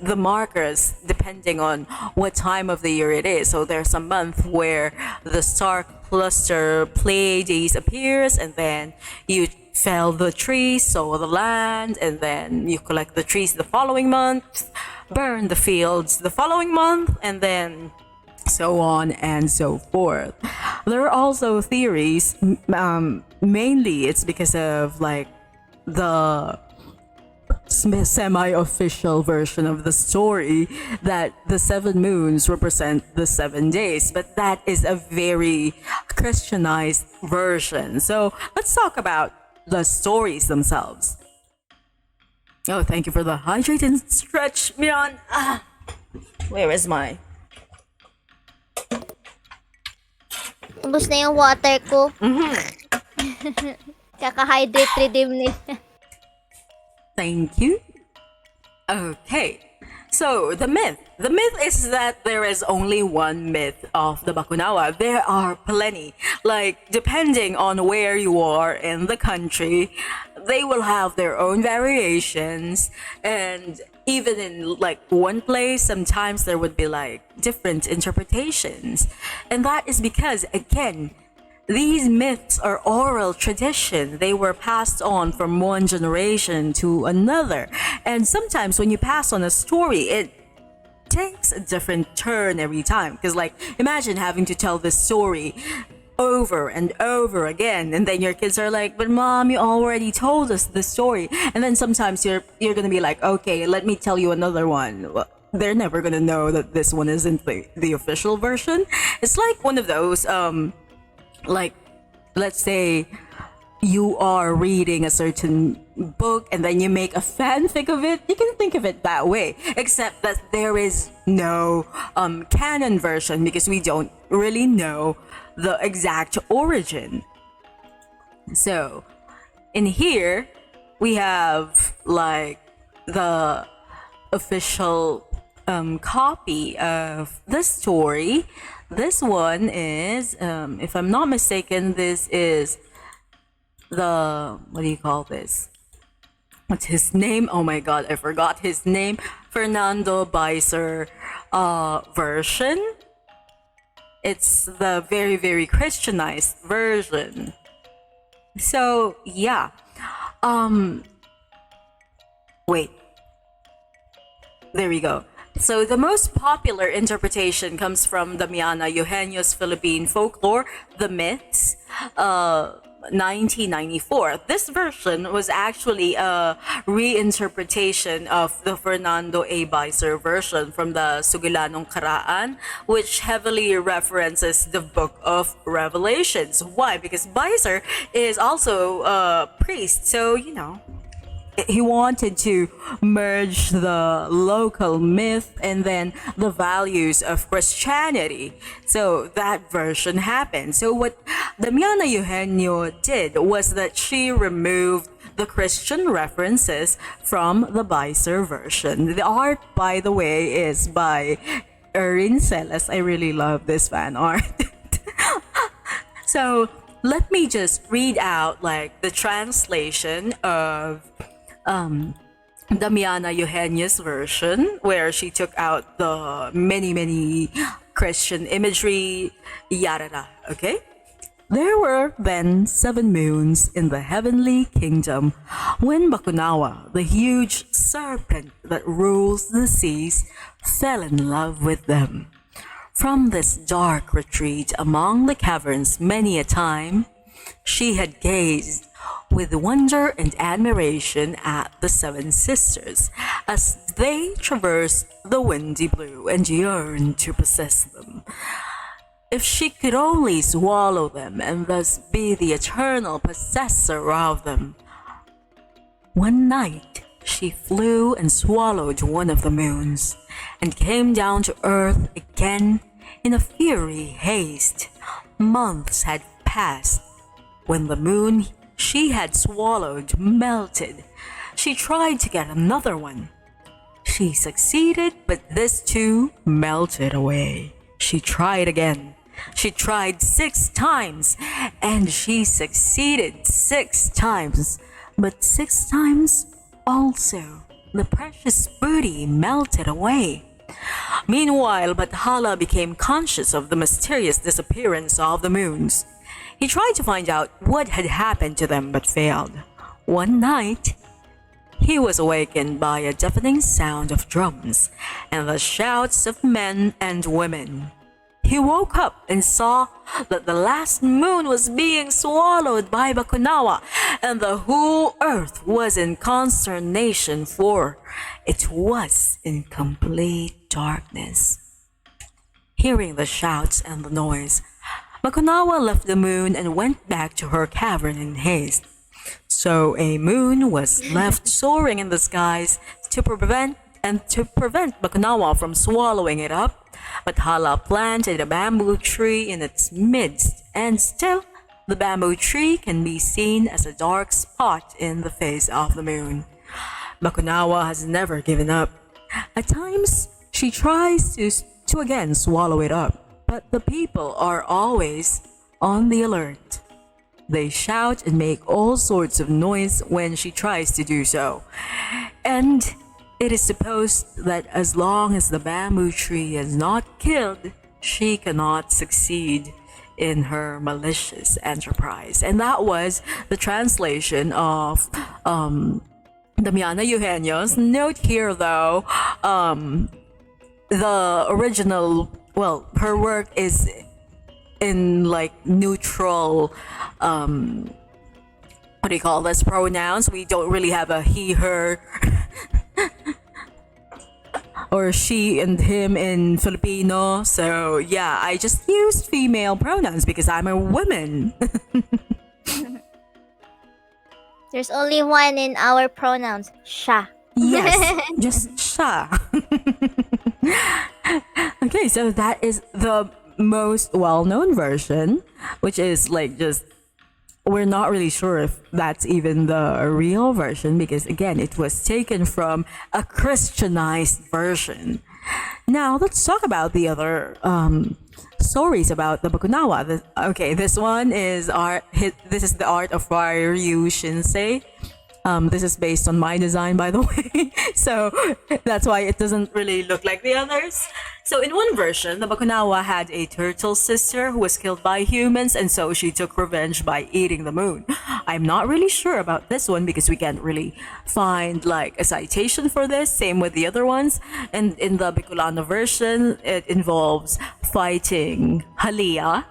the markers depending on what time of the year it is. So there's a month where the star cluster Pleiades appears, and then you fell the trees, sow the land, and then you collect the trees the following month, burn the fields the following month, and then so on and so forth. There are also theories, mainly it's because of like the semi-official version of the story that the 7 moons represent the 7 days, but that is a very Christianized version. So let's talk about the stories themselves. Oh, thank you for the hydrate and stretch, Mion. Where is my... Ubus na yung water ko. Kaka-hydrate redeem nila. Thank you. Okay. So the myth. The myth is that there is only one myth of the Bakunawa. There are plenty. Like, depending on where you are in the country, they will have their own variations. And even in like one place, sometimes there would be like different interpretations. And that is because, again, these myths are oral tradition. They were passed on from one generation to another. And sometimes when you pass on a story, it takes a different turn every time. Because, like, imagine having to tell this story over and over again, and then your kids are like, "But mom, you already told us the story." And then sometimes you're gonna be like, "Okay, let me tell you another one." Well, they're never gonna know that this one isn't the official version. It's like one of those like, let's say you are reading a certain book and then you make a fanfic of it. You can think of it that way, except that there is no canon version because we don't really know the exact origin. So in here we have like the official copy of the story. This one is, if I'm not mistaken, this is the, what do you call this? What's his name? Oh my god, I forgot his name. Fernando Beiser version. It's the very, very Christianized version. So, yeah. Wait. There we go. So the most popular interpretation comes from Damiana Eugenio's Philippine Folklore, The Myths, 1994. This version was actually a reinterpretation of the Fernando A. Beiser version from the Sugilanong Karaan, which heavily references the Book of Revelations. Why? Because Beiser is also a priest, so, you know, he wanted to merge the local myth and then the values of Christianity. So that version happened. So what Damiana Eugenio did was that she removed the Christian references from the Beiser version. The art, by the way, is by Erin Celes. I really love this fan art. So let me just read out like the translation of Damiana Eugenio's version, where she took out the many Christian imagery, yada. Okay? There were then 7 moons in the heavenly kingdom when Bakunawa, the huge serpent that rules the seas, fell in love with them. From this dark retreat among the caverns many a time, she had gazed with wonder and admiration at the 7 sisters as they traversed the windy blue and yearned to possess them. If she could only swallow them and thus be the eternal possessor of them. One night she flew and swallowed one of the moons and came down to earth again in a fiery haste. Months had passed when the moon she had swallowed melted. She tried to get another one. She succeeded, but this too melted away. She tried again. She tried 6 times, and she succeeded 6 times. But 6 times also the precious booty melted away. Meanwhile, Bathala became conscious of the mysterious disappearance of the moons. He tried to find out what had happened to them but failed. One night, he was awakened by a deafening sound of drums and the shouts of men and women. He woke up and saw that the last moon was being swallowed by Bakunawa, and the whole earth was in consternation, for it was in complete darkness. Hearing the shouts and the noise, Bakunawa left the moon and went back to her cavern in haste. So a moon was left soaring in the skies to prevent Bakunawa from swallowing it up. Bathala planted a bamboo tree in its midst, and still the bamboo tree can be seen as a dark spot in the face of the moon. Bakunawa has never given up. At times, she tries to again swallow it up, but the people are always on the alert. They shout and make all sorts of noise when she tries to do so. And it is supposed that as long as the bamboo tree is not killed, she cannot succeed in her malicious enterprise. And that was the translation of Damiana Eugenio's. Note here though, the original, well, her work is in like neutral, what do you call this, pronouns. We don't really have a he, her, or she and him in Filipino. So yeah, I just used female pronouns because I'm a woman. There's only one in our pronouns, siya. Yes, just siya. Okay, so that is the most well-known version, which is like just, we're not really sure if that's even the real version because again, it was taken from a Christianized version. Now let's talk about the other stories about the Bakunawa. Okay, this one is this is the art of Ryu Shinsei. This is based on my design, by the way, so that's why it doesn't really look like the others. So in one version, the Bakunawa had a turtle sister who was killed by humans, and so she took revenge by eating the moon. I'm not really sure about this one because we can't really find like a citation for this. Same with the other ones. And in the Bicolano version, it involves fighting Halia,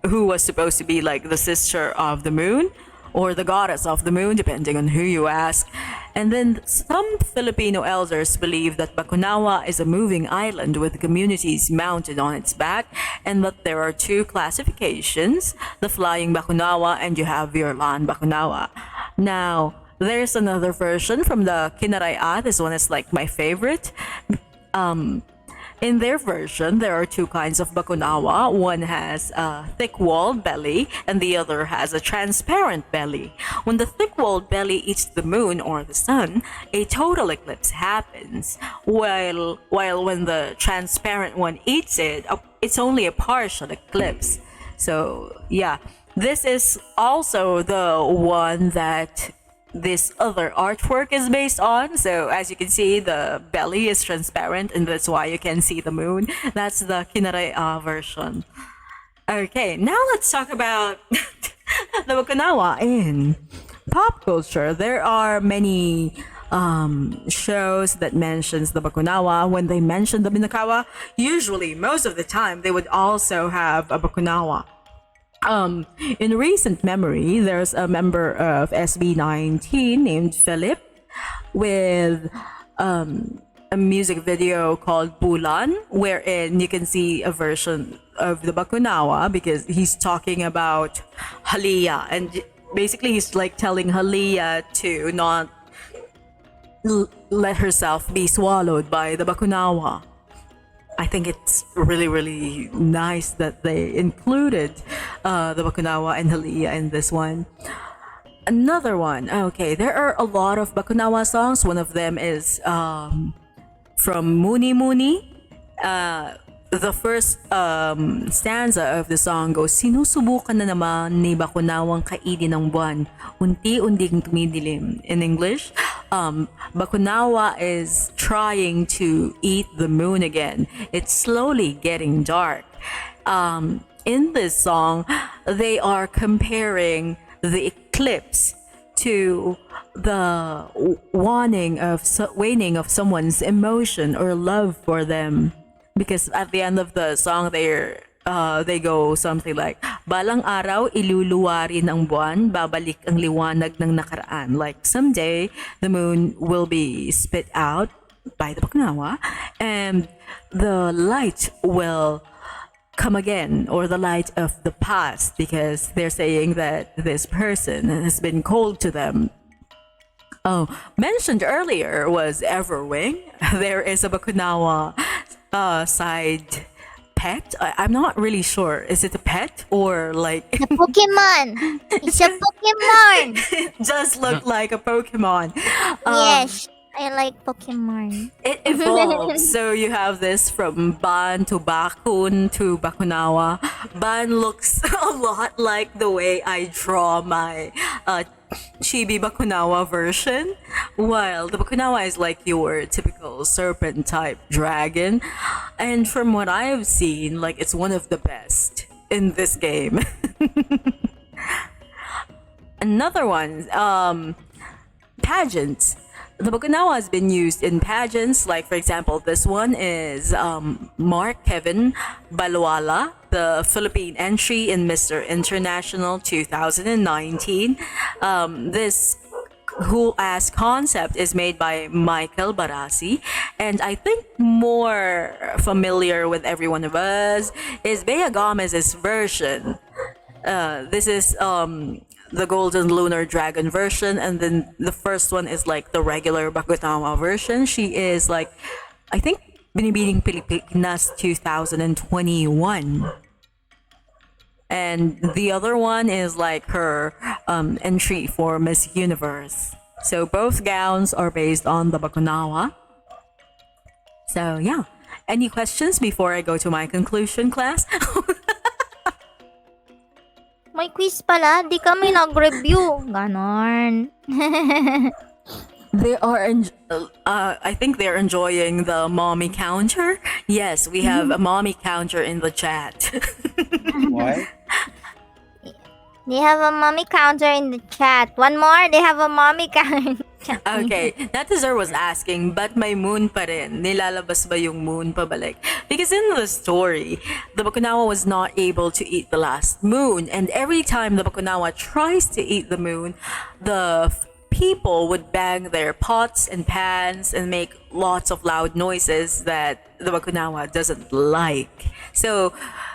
who was supposed to be like the sister of the moon, or the goddess of the moon, depending on who you ask. And then some Filipino elders believe that Bakunawa is a moving island with communities mounted on its back, and that there are two classifications, the flying Bakunawa and you have your land Bakunawa. Now, there's another version from the Kinaraya. This one is like my favorite. In their version, there are two kinds of Bakunawa. One has a thick-walled belly, and the other has a transparent belly. When the thick-walled belly eats the moon or the sun, a total eclipse happens. While when the transparent one eats it, it's only a partial eclipse. So yeah, this is also the one that this other artwork is based on. So as you can see, the belly is transparent and that's why you can see the moon. That's the Kinaraya version. Okay, now let's talk about the Bakunawa in pop culture. There are many shows that mentions the Bakunawa. When they mention the minokawa, usually most of the time they would also have a Bakunawa. In recent memory, there's a member of SB19 named Philip with a music video called Bulan, wherein you can see a version of the Bakunawa because he's talking about Halia, and basically he's like telling Halia to not let herself be swallowed by the Bakunawa. I think it's really, really nice that they included the Bakunawa and Halia in this one. Another one. Okay, there are a lot of Bakunawa songs. One of them is from Muni Muni. The first stanza of the song goes, "Sinusubukan na naman ni Bakunawang kainin ng buwan, unti-unting tumidilim." In English, Bakunawa is trying to eat the moon again. It's slowly getting dark. In this song, they are comparing the eclipse to the waning of someone's emotion or love for them. Because at the end of the song, they go something like, "Balang araw iluluwarin ang buwan, babalik ang liwanag ng nakaraan." Like someday the moon will be spit out by the Bakunawa and the light will come again, or the light of the past, because they're saying that this person has been cold to them. Mentioned earlier was Everwing. There is a Bakunawa side pet. I'm not really sure. Is it a pet or like A Pokemon! It's a Pokemon! it does look like a Pokemon. Yes. I like Pokemon. It evolves. So you have this from Ban to Bakun to Bakunawa. Ban looks a lot like the way I draw my chibi Bakunawa version, while the Bakunawa is like your typical serpent type dragon. And from what I have seen, like it's one of the best in this game. Another one, pageants. The Bakunawa has been used in pageants, like for example, this one is Mark Kevin Balwala, the Philippine entry in Mr. International 2019. This whole ass concept is made by Michael Barasi, and I think more familiar with every one of us is Bea Gomez's version. This is the Golden Lunar Dragon version, and then the first one is like the regular Bakunawa version. She is like, I think, Binibining Pilipinas 2021. And the other one is like her entry for Miss Universe. So both gowns are based on the Bakunawa. So yeah. Any questions before I go to my conclusion, class? May quiz pala, di kami nag-review. Ganon. They are, I think they're enjoying the mommy counter. Yes, we have a mommy counter in the chat. What? They have a mommy counter in the chat. One more, they have a mommy counter. Okay, Natazer was asking, but may moon pa rin? Nilalabas ba yung moon pabalik? Because in the story, the Bakunawa was not able to eat the last moon. And every time the Bakunawa tries to eat the moon, the people would bang their pots and pans and make lots of loud noises that the Bakunawa doesn't like. So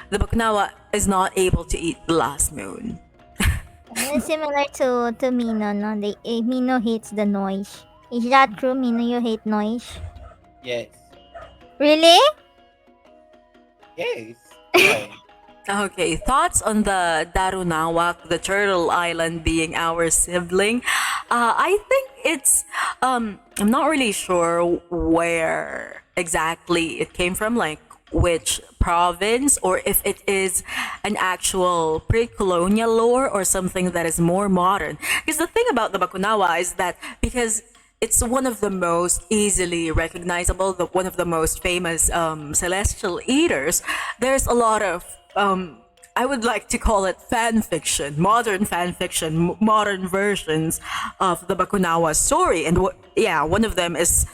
the Bakunawa is not able to eat the last moon. It's similar to Mino, no? Mino hates the noise. Is that true, Mino? You hate noise? Yes. Really? Yes. Why? Okay, thoughts on the Darunawak, the turtle island being our sibling? I think it's, I'm not really sure where exactly it came from, like which province, or if it is an actual pre-colonial lore or something that is more modern. Because the thing about the Bakunawa is that because it's one of the most easily recognizable, one of the most famous celestial eaters, there's a lot of I would like to call it fan fiction, modern modern versions of the Bakunawa story. And one of them is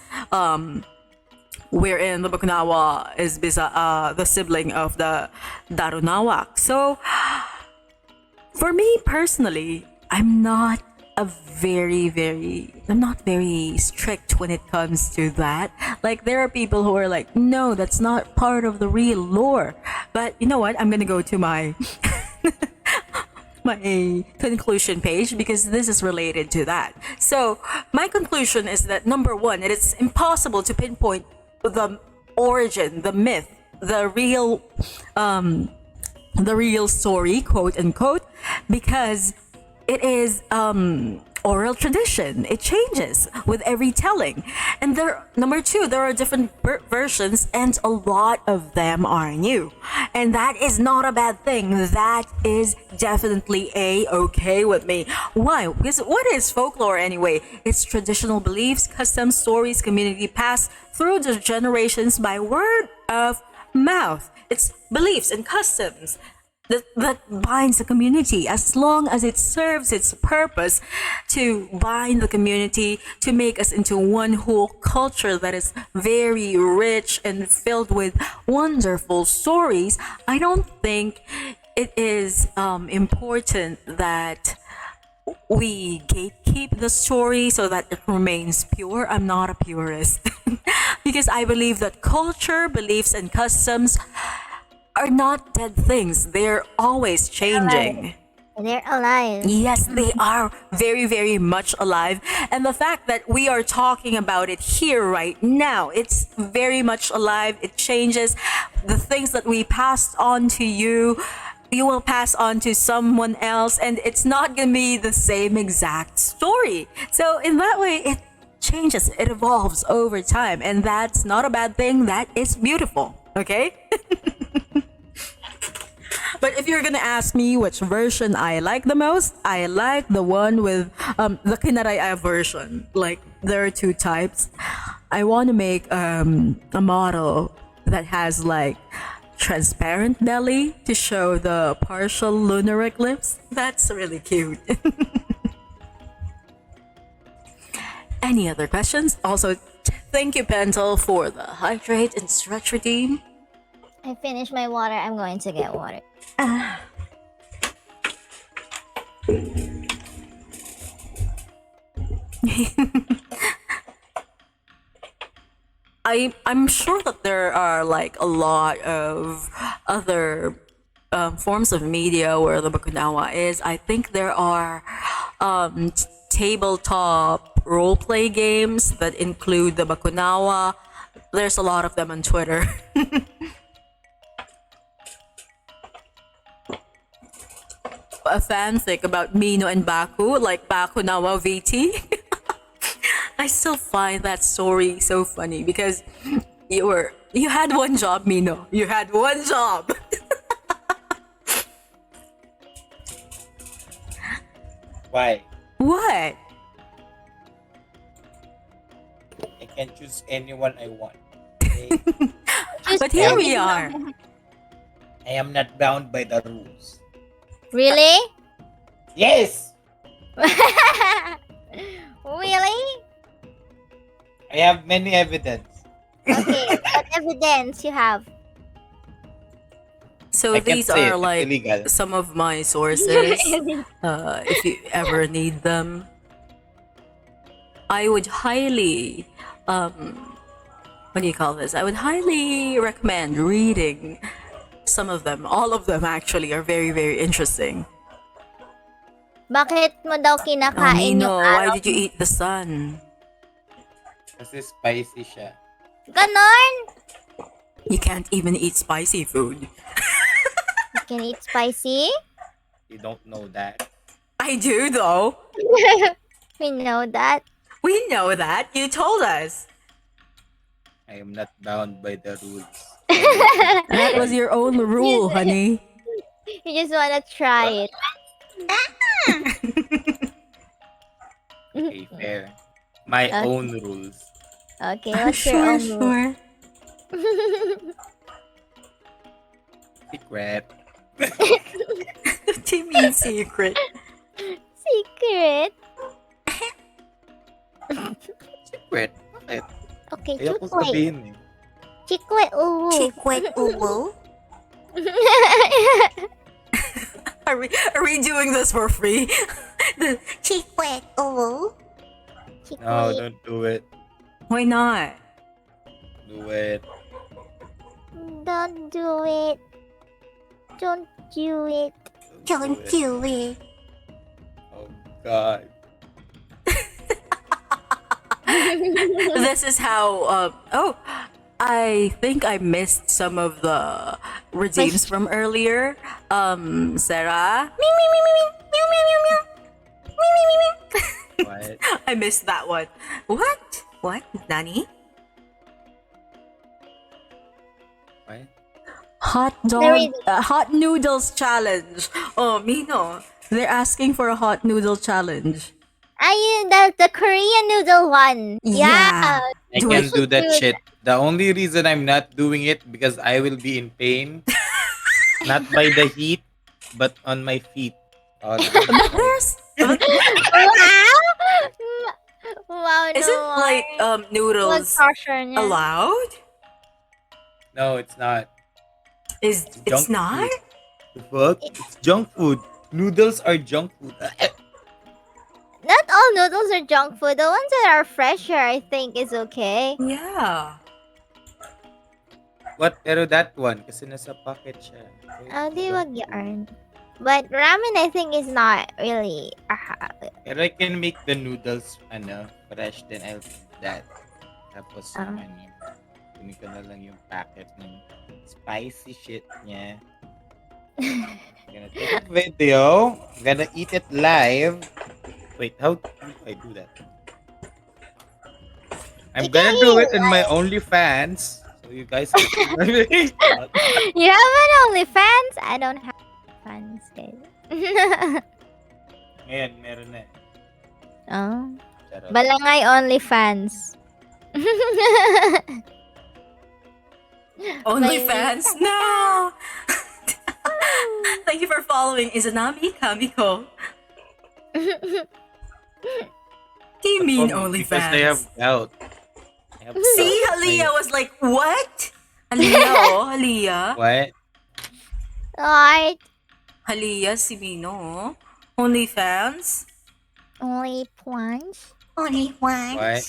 wherein the Bakunawa is the sibling of the Darunawak. So for me personally, I'm not very strict when it comes to that. Like, there are people who are like, no, that's not part of the real lore. But you know what? I'm gonna go to my my conclusion page because this is related to that. So my conclusion is that number one, it is impossible to pinpoint the origin, the myth, the real story, quote unquote, because it is oral tradition. It changes with every telling. And number two, there are different versions, and a lot of them are new. And that is not a bad thing. That is definitely okay with me. Why? Because what is folklore anyway? It's traditional beliefs, customs, stories, community passed through the generations by word of mouth. It's beliefs and customs that binds the community, as long as it serves its purpose to bind the community, to make us into one whole culture that is very rich and filled with wonderful stories. I don't think it is important that we gatekeep the story so that it remains pure. I'm not a purist because I believe that culture, beliefs, and customs are not dead things. They're always changing. They're alive. Yes, they are very much alive. And the fact that we are talking about it here right now, it's very much alive. It changes. The things that we passed on to you, you will pass on to someone else, and it's not gonna be the same exact story. So in that way, it changes, it evolves over time, and that's not a bad thing. That is beautiful. Okay. But if you're gonna ask me which version I like the most, I like the one with the Kinaraya version. Like there are two types. I want to make a model that has like transparent belly to show the partial lunar eclipse. That's really cute. Any other questions? Also, thank you, Pentel, for the hydrate and stretch redeem. I finished my water. I'm going to get water. I'm sure that there are like a lot of other forms of media where the Bakunawa is. I think there are tabletop role play games that include the Bakunawa. There's a lot of them on Twitter. A fanfic about Mino and Baku, like Bakunawa VT. I still find that story so funny because you had one job, Mino. You had one job. Why? What? I can choose anyone I want. Okay? But here we are. I am not bound by the rules. Really? Yes! Really? I have many evidence. Okay, what evidence you have? So I can't these say it, are it's like illegal. some of my sources. If you ever need them, I would highly, what do you call this? I would highly recommend reading some of them. All of them actually are very, very interesting. Bakit mo daw kinakain Nino, yung why araw? did you eat the sun? Kasi spicy siya. Ganon? You can't even eat spicy food. You can eat spicy? You don't know that. I do though. We know that. We know that. You told us. I am not bound by the rules. That was your own rule, honey. You just wanna try it. Okay, fair. My Okay. own rules. Okay, what's your own rule? Secret. What do you mean secret? Secret? Secret? Bakit? Okay, Ayaw ko chiclet. sabihin eh. Chiclet, uwu. Chikwet uwu? Are we doing this for free? Chikwet uwu? No, Chiclet. don't do it. Why not? Do it. Don't do it. Don't do it. Don't do it. Oh, God. This is how. I think I missed some of the redeems from earlier. Sarah. What? I missed that one. What? What? Nani? What? Hot There dog, hot noodles challenge. Oh, Mino, they're asking for a hot noodle challenge. Ayun, the Korean noodle one. Yeah. I Do can it. do that Do shit. The only reason I'm not doing it because I will be in pain. Not by the heat, but on my feet. Oh, But there's Wow! Wow, no. isn't like Blood noodles pressure niya. allowed? no, it's not. Is It's it's junk not? The fuck? It's junk food. Noodles are junk food. Not all noodles are junk food. The ones that are fresher, I think, is okay. Yeah. What? Pero that one, kasi nasa pocket siya. Oh, di wag yarn. But ramen, I think, is not really. Pero I can make the noodles, fresh, then I'll eat that. Tapos, kunin ko na lang yung packet ng spicy shit niya. I'm gonna take a video. I'm gonna eat it live. Wait, how do I do that? I'm gonna do it in my OnlyFans. So you guys can see my face. You have an OnlyFans? I don't have fans, guys. Ngayon, meron na. Oh. Charot. Balangay OnlyFans. OnlyFans? No! Thank you for following Izanami Kamiko. Do you mean Because they have OnlyFans? gout. They have See, gout. Halia was like, what? Halia, oh, Halia. What? Alright. Halia, si Mino, oh. OnlyFans? Only plans. Only one. What?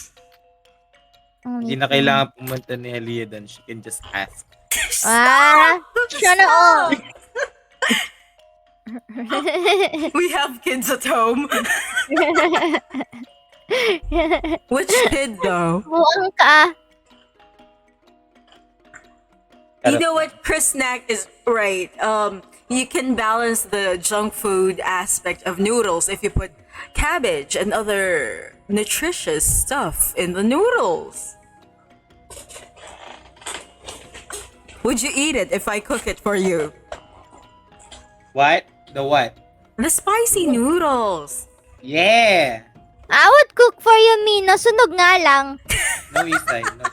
Hindi na kailangan pumunta ni Halia doon. She can just ask. Sana all. We have kids at home. Which kid though? Buang ka. You know what? Chris Snack is right. You can balance the junk food aspect of noodles if you put cabbage and other nutritious stuff in the noodles. Would you eat it if I cook it for you? What? The what? The spicy noodles. Yeah! I would cook for you, Mino. Sunog nga lang. No, Isay. No.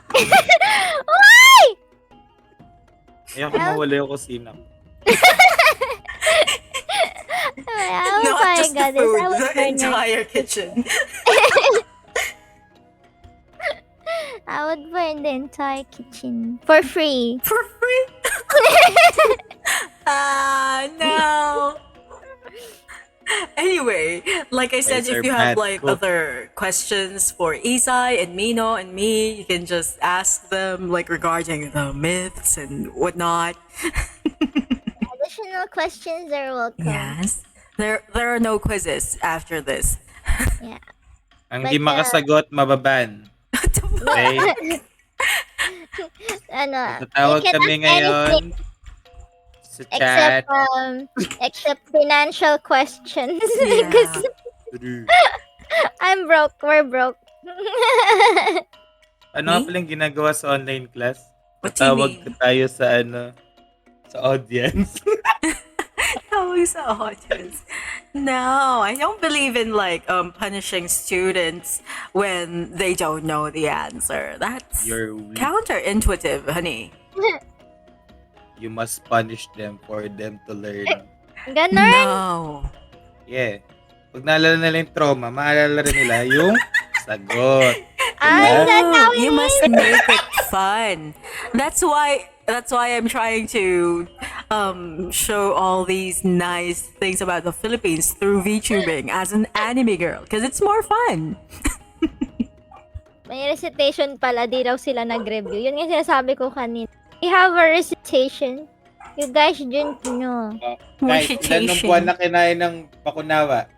Why? Ayoko mawala yung kusina. Oh Not my just god, the food, I would the burn your, entire kitchen. I would burn the entire kitchen for free. For free? No. Anyway, like I said, Guys are if you have bad like cook. other questions for Isai and Mino and me, you can just ask them like regarding the myths and whatnot. Additional questions are welcome. Yes. There are no quizzes after this. Yeah. Ang But, di makasagot, mababan. Okay? Ano, Tatawag you can kami ask ngayon anything sa chat. except financial questions. Yeah. Because I'm broke. We're broke. Ano nga palang ginagawa sa online class? What do you Tatawag mean? tayo sa sa audience. Tawag sa audience. No, I don't believe in like punishing students when they don't know the answer. That's You're weak. counterintuitive, honey. You must punish them for them to learn. Ganon. No. Yeah. Pag naalala nila yung trauma, maalala rin nila yung sagot. Ay, Diba? that's how You it must is. make it fun. That's why I'm trying to show all these nice things about the Philippines through VTubing as an anime girl because it's more fun. May recitation pala, di raw sila nag-review. Yun yung sinasabi ko kanina. We have a recitation. You guys didn't know. Guys, ilan nung Recitation. buwan na kinain ng Bakunawa?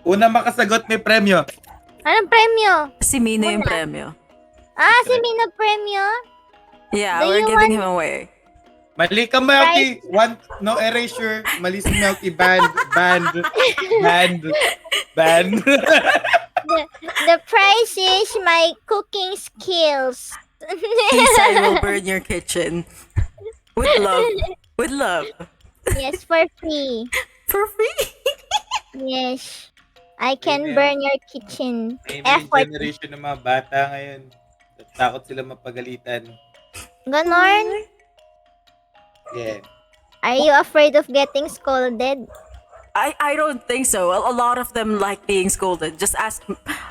Una makasagot may premyo. Anong premyo? Si Mino yung premyo. Si Mina premyo? Yeah, Do we're you giving him away. Mali ka, Melky. No erasure. Mali si Melky. Banned. The prize is my cooking skills. Isai will burn your kitchen. With love. With love. Yes, for free. For free. Yes. I can Amen. burn your kitchen. May Effort. generation ng mga bata ngayon. Takot sila mapagalitan. Ganon? Yeah. Are you afraid of getting scolded? I don't think so. A lot of them like being scolded. Just ask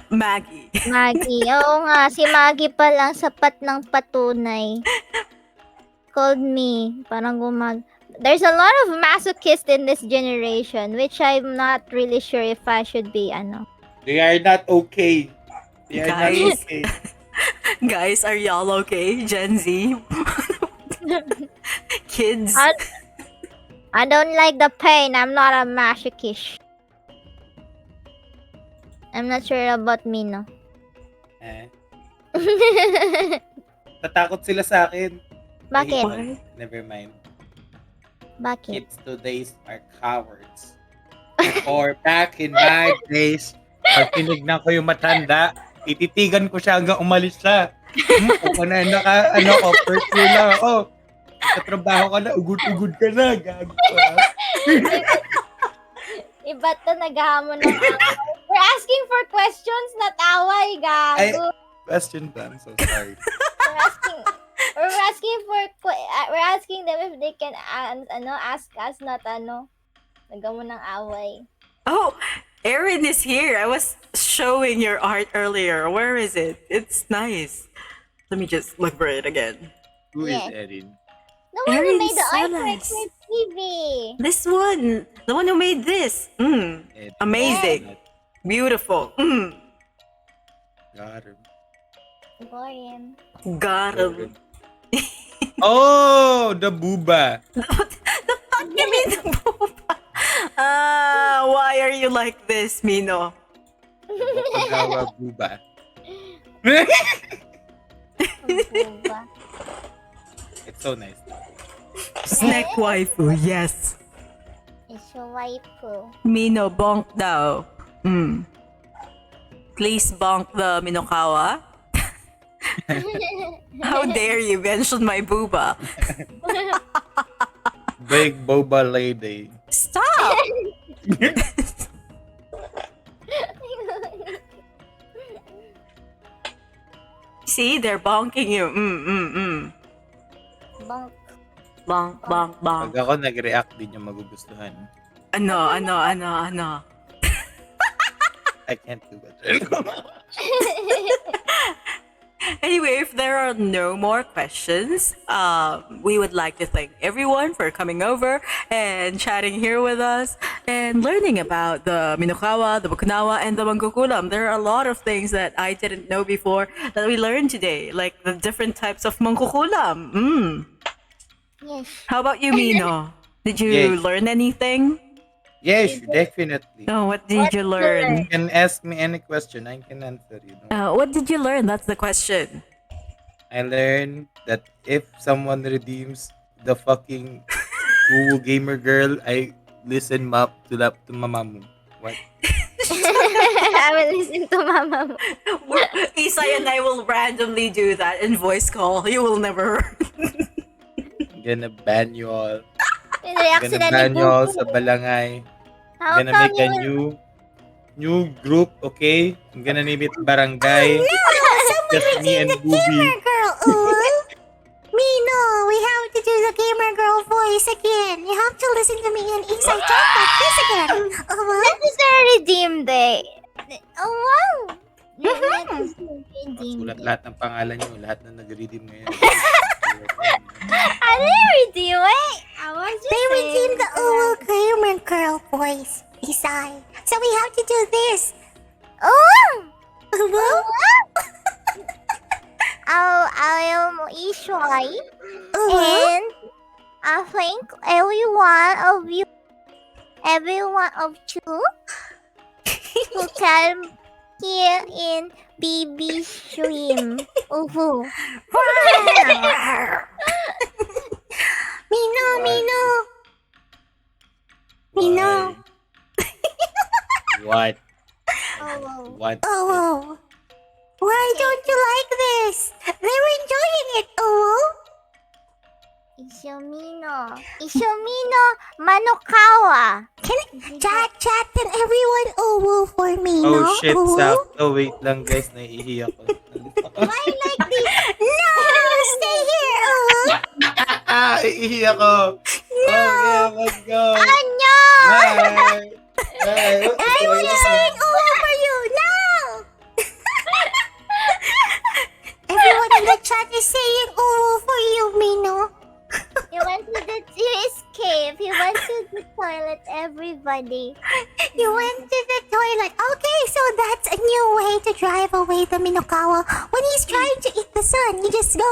Maggie. Maggie. Oo nga, si Maggie pa lang sapat ng patunay. Called me. Parang There's a lot of masochists in this generation, which I'm not really sure if I should be, They are not okay. They are not Guys. okay. Guys, are y'all okay? Gen Z? Kids? I don't like the pain. I'm not a masochist. I'm not sure about me, no. Tatakot sila sa akin. Bakit? Never mind. Bakit? Kids today's are cowards. Or back in my days, pag tinignan ko yung matanda, tititigan ko siya hanggang umalis siya. Ako na, curfew lang ako. Nagtatrabaho ka na, ugod-ugod ka na, gago ka. Iba to, naghahamon ng away. We're asking for questions, not away, gago. Question ba? I'm so sorry. We're asking them if they can ask us, not naghamon ng away. Oh, Erin is here. I was showing your art earlier. Where is it? It's nice. Let me just look for it again. Who is Yeah. Erin? The one who Erin made the is so art for nice. Expert TV. This one. The one who made this. Erin. Amazing. Beautiful. Got her. Boring. Got him. Oh, the booba. The fuck you mean the booba? Why are you like this, Mino? Bakunawa booba. Ang buba. It's so nice. Snack waifu, yes. It's your waifu. Mino, bonk daw. Please bonk the minokawa. How dare you mention my booba? Big boba lady. Stop! See, they're bonking you. Bonk. Bonk, bonk, bonk. Pag ako nag-react, din yung magugustuhan. Ano? I can't do it. Anyway, if there are no more questions, we would like to thank everyone for coming over and chatting here with us and learning about the minokawa, the bakunawa, and the mangkukulam. There are a lot of things that I didn't know before that we learned today, like the different types of mangkukulam. Yes. How about you, Mino? Did you Yes. learn anything? Yes, definitely. No, what did you learn? You can ask me any question, I can answer, you know. What did you learn? That's the question. I learned that if someone redeems the fucking Uwu gamer girl, I listen to mamamu. What? I will listen to mama mo. Isai and I will randomly do that in voice call. You will never. I'm gonna ban you all. I'm React gonna sila ni ban you all Bubu. sa balangay. How I'm gonna come make a new group, okay? I'm gonna name it Barangay. Just me and Booby. Girl, Mino, we have to do the gamer girl voice again. You have to listen to me and Isai talk like this again. This is a redeem day. Oh, wow. Redeem Sulat day. lahat ng pangalan nyo, lahat na nag-redeem ngayon. Ano yung redeem? Wait, I was just They saying. redeemed the gamer girl voice, Isai. So we have to do this. Oh! I am Ishwai, and I think every one of you who can here in BB stream. Uhu. Mino. What? Oh, What? Oh, why don't you like this? They're enjoying it, Ishomino Manokawa. Chat and everyone for me, Oh no? shit, sakto. Wait lang guys, naiiyak ko. Why like this? No, stay here, Iiyak ko. Oh yeah, let's go. Anya! Bye. Bye. Everyone is saying for you, no! Everyone in the chat is saying for you, Mino. You escape. You went to the toilet, everybody. You went to the toilet. Okay, so that's a new way to drive away the Minokawa. When he's trying to eat the sun, you just go,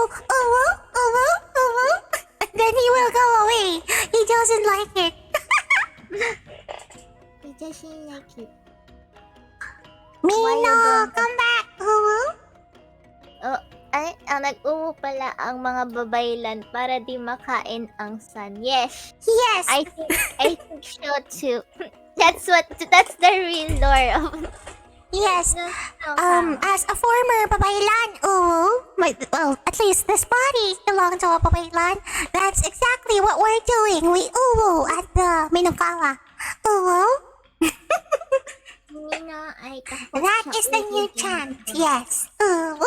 and then he will go away. He doesn't like it. He doesn't like it. Mino, don't- come back. Nag-uwo pala ang mga babaylan para di makain ang sun. Yes, Yes. I think so too. That's the real lore of Yes. Minokawa. As a former babaylan, well, at least this body belongs to a babaylan. That's exactly what we're doing. We at the minokawa. Mino ay takot That sa is the new ulo chant. din. Yes. Mino,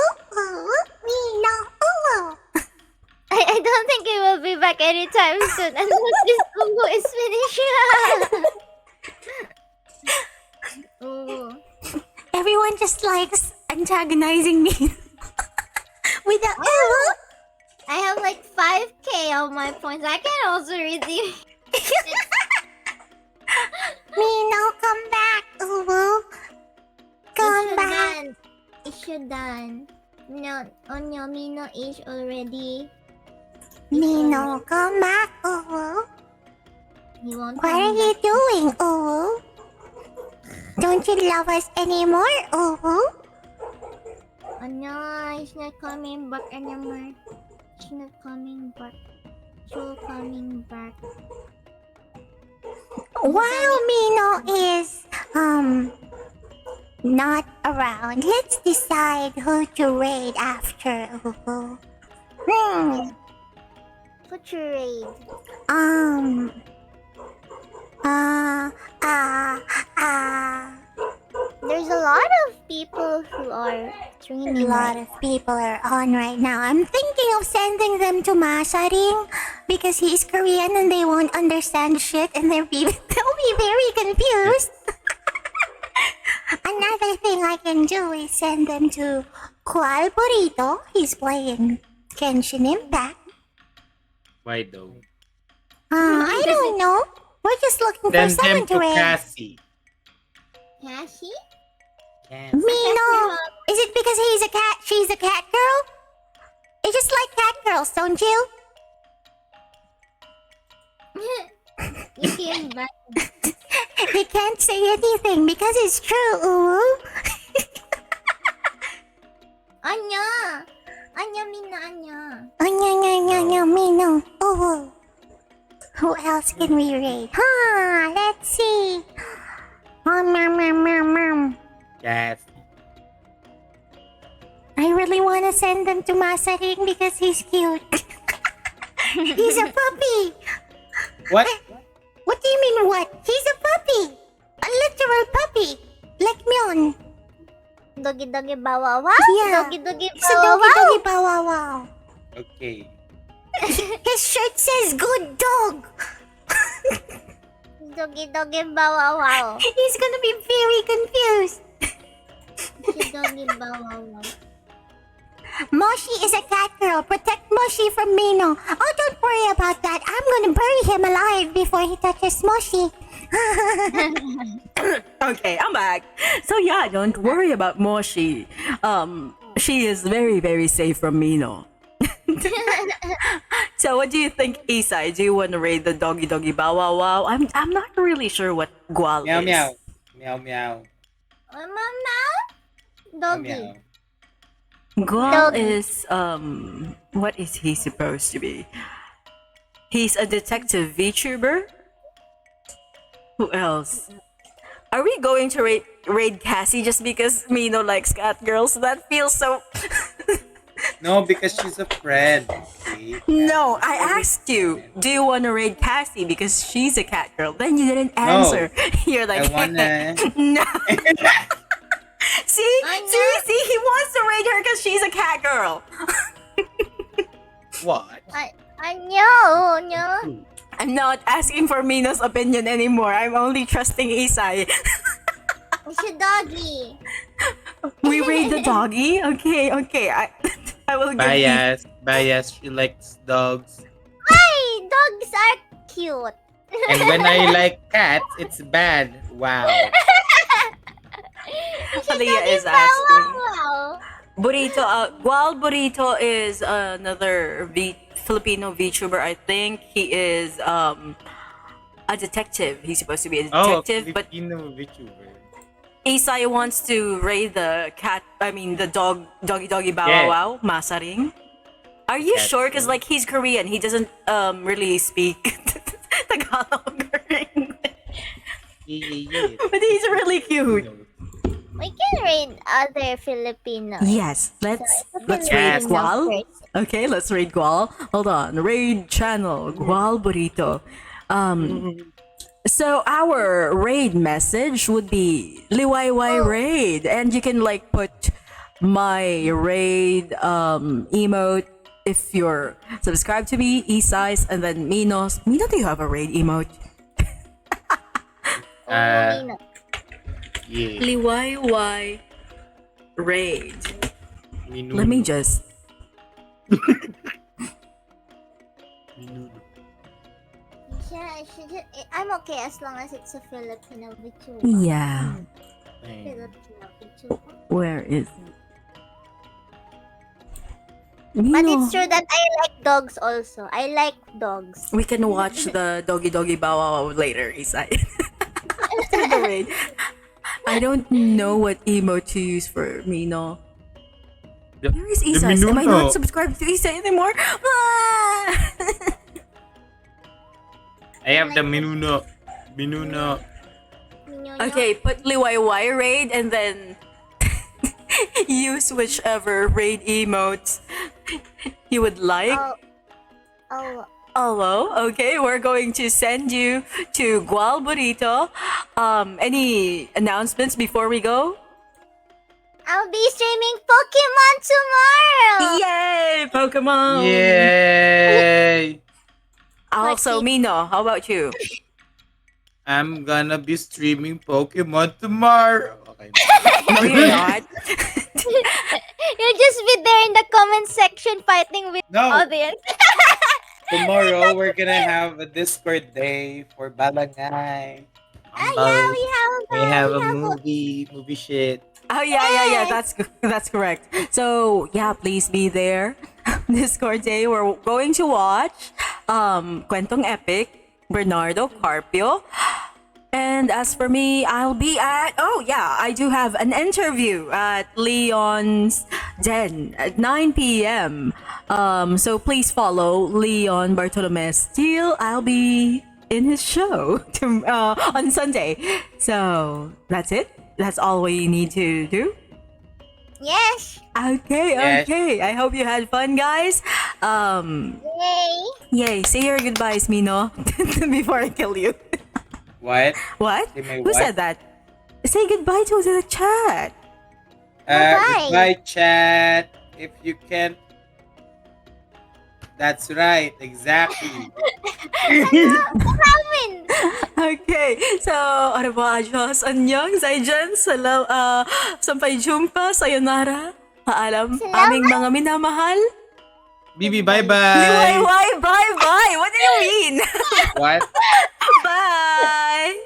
I don't think he will be back anytime soon unless this Ugo is finished. Ugo. Everyone just likes antagonizing me with the I have like 5k of my points. I can also redeem. Mino, come back, come back. It should done. No, Onyo Mino is already. Mino, come back, He won't What come are you back. doing, Don't you love us anymore, Onyo, he's not coming back anymore. He's not coming back. So coming back. While Mino is, not around, let's decide who to raid after, Put your raid. Uh, uh, There's a lot of people who are A streaming. lot of people are on right now. I'm thinking of sending them to Masaring because he's Korean and they won't understand shit and they'll be very confused. Another thing I can do is send them to Kual Burrito. He's playing Genshin Impact. Why though? I don't know. We're just looking for Send someone them to to raid. Cassie. Cassie? Cassie. Mino, is it because he's a cat? She's a cat girl? You just like cat girls, don't you? You came back. We can't say anything because it's true. Anya! Anya, Mina, Anya. Anya, Mino. Who else can we raid? Let's see. Cassie. I really want to send them to Masaring because he's cute. He's a puppy. What? What do you mean what? He's a puppy. A literal puppy. Like Myon. Doggy doggy bow wow wow? Yeah. Doggy doggy He's a bow wow doggy wow? doggy bow wow wow. Okay. His shirt says good dog. Doggy doggy bow wow wow. He's gonna be very confused. Doggy bow wow wow. Moshi is a cat girl. Protect Moshi from Mino. Oh, don't worry about that. I'm gonna bury him alive before he touches Moshi. Okay, I'm back. So yeah, don't worry about Moshi. She is very, very safe from Mino. So what do you think, Isai? Do you want to raid the doggy doggy bow wow wow? I'm not really sure what Gual Meow is. meow. Meow meow. Mama? Meow Doggy. meow. Gual Doggy. is what is he supposed to be? He's a detective VTuber. Who else? Are we going to raid Cassie just because Mino likes cat girls? That feels so. No, because she's a friend. See? No, I asked you. Do you want to raid Cassie because she's a cat girl? Then you didn't answer. You're like, I wanna. no. See, I see, he wants to raid her because she's a cat girl. What? Anya, Anya. I'm not asking for Mino's opinion anymore. I'm only trusting Isai. It's a doggy. We raid the doggy? Okay. I will give you. Bias. She likes dogs. Hey, dogs are cute. And when I like cats, it's bad. Wow. Talia is Wow, asking. wow. Burrito, Gual Burrito is another Filipino VTuber. I think he is a detective. He's supposed to be a Oh, detective, but Filipino VTuber. Isai wants to raid the doggy doggy bow Yes. wow wow, Masaring. Are you That's sure? Because true. like he's Korean, he doesn't really speak Tagalog or English. Yeah. But he's really cute. We can read other Filipino. Yes, let's Let's raid Yes. Gual. first. Okay, let's raid Gual. Hold on. Raid channel Gual Burrito. So our raid message would be LIWAYWAY raid, and you can like put my raid emote if you're subscribed to me, Isais, and then Minos. Mino, do you have a raid emote? Nino. Yeah. LIWAYWAY raid. Minuno. Let me just. Minuno. I'm okay as long as it's a Filipino VTuber. Yeah. Ayun. Filipino VTuber. Where is But Mino? it's true that I like dogs also. I like dogs. We can watch the doggy bow wow later, Isai. After the raid. I don't know what emote to use for Mino. The- Where is the Isai? Am I Minuno. not subscribed to Isai anymore? Ah! I have the Minuno. Minuno. Okay, put LIWAYWAY raid and then use whichever raid emotes you would like. Oh, Hello. Okay, we're going to send you to Gual Burrito. Any announcements before we go? I'll be streaming Pokemon tomorrow. Yay, Pokemon! Yay! Also, Lucky. Mino, how about you? I'm gonna be streaming Pokemon tomorrow. Okay. No, you're not. You'll just be there in the comment section fighting with No, audience. tomorrow we're gonna have a Discord day for Balangay. Yeah, We have a movie shit. Oh yeah. That's correct. So yeah, please be there. Discord day. We're going to watch Kwentong Epic, Bernardo Carpio. And as for me, I'll be at I do have an interview at Leon's Den at 9 p.m. So please follow Leon Bartolome Steele. I'll be in his show on Sunday. So that's it. That's all we need to do. Yes. Okay. I hope you had fun, guys. Yay. Yay. Say your goodbyes, Mino, before I kill you. What? What? Say my Who what? said that? Say goodbye to the chat. Bye-bye. Goodbye, chat. If you can. That's right. Exactly. Ramen. Okay. So, ano ba? Adios. Annyeong. Zaijan. Sampay jumpa. Sayonara. Paalam. Salamat. Aming mga minamahal. Bibi, bye-bye. Liwayway. Bye-bye. What do you mean? What? Bye.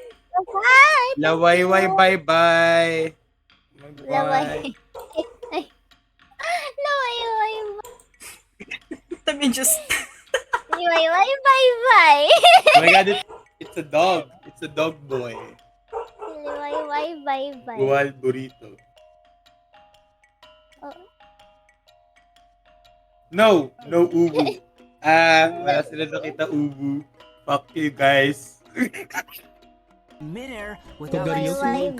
Bye. Lawayway, bye-bye. Laway. Laway. Let me just... Laway. Bye. Oh my god, it's a dog. It's a dog boy. Laway. Bye. Gual burrito. Oh. No ubu. Wala sila nakita ubu. Fuck you guys. Midair with Laway.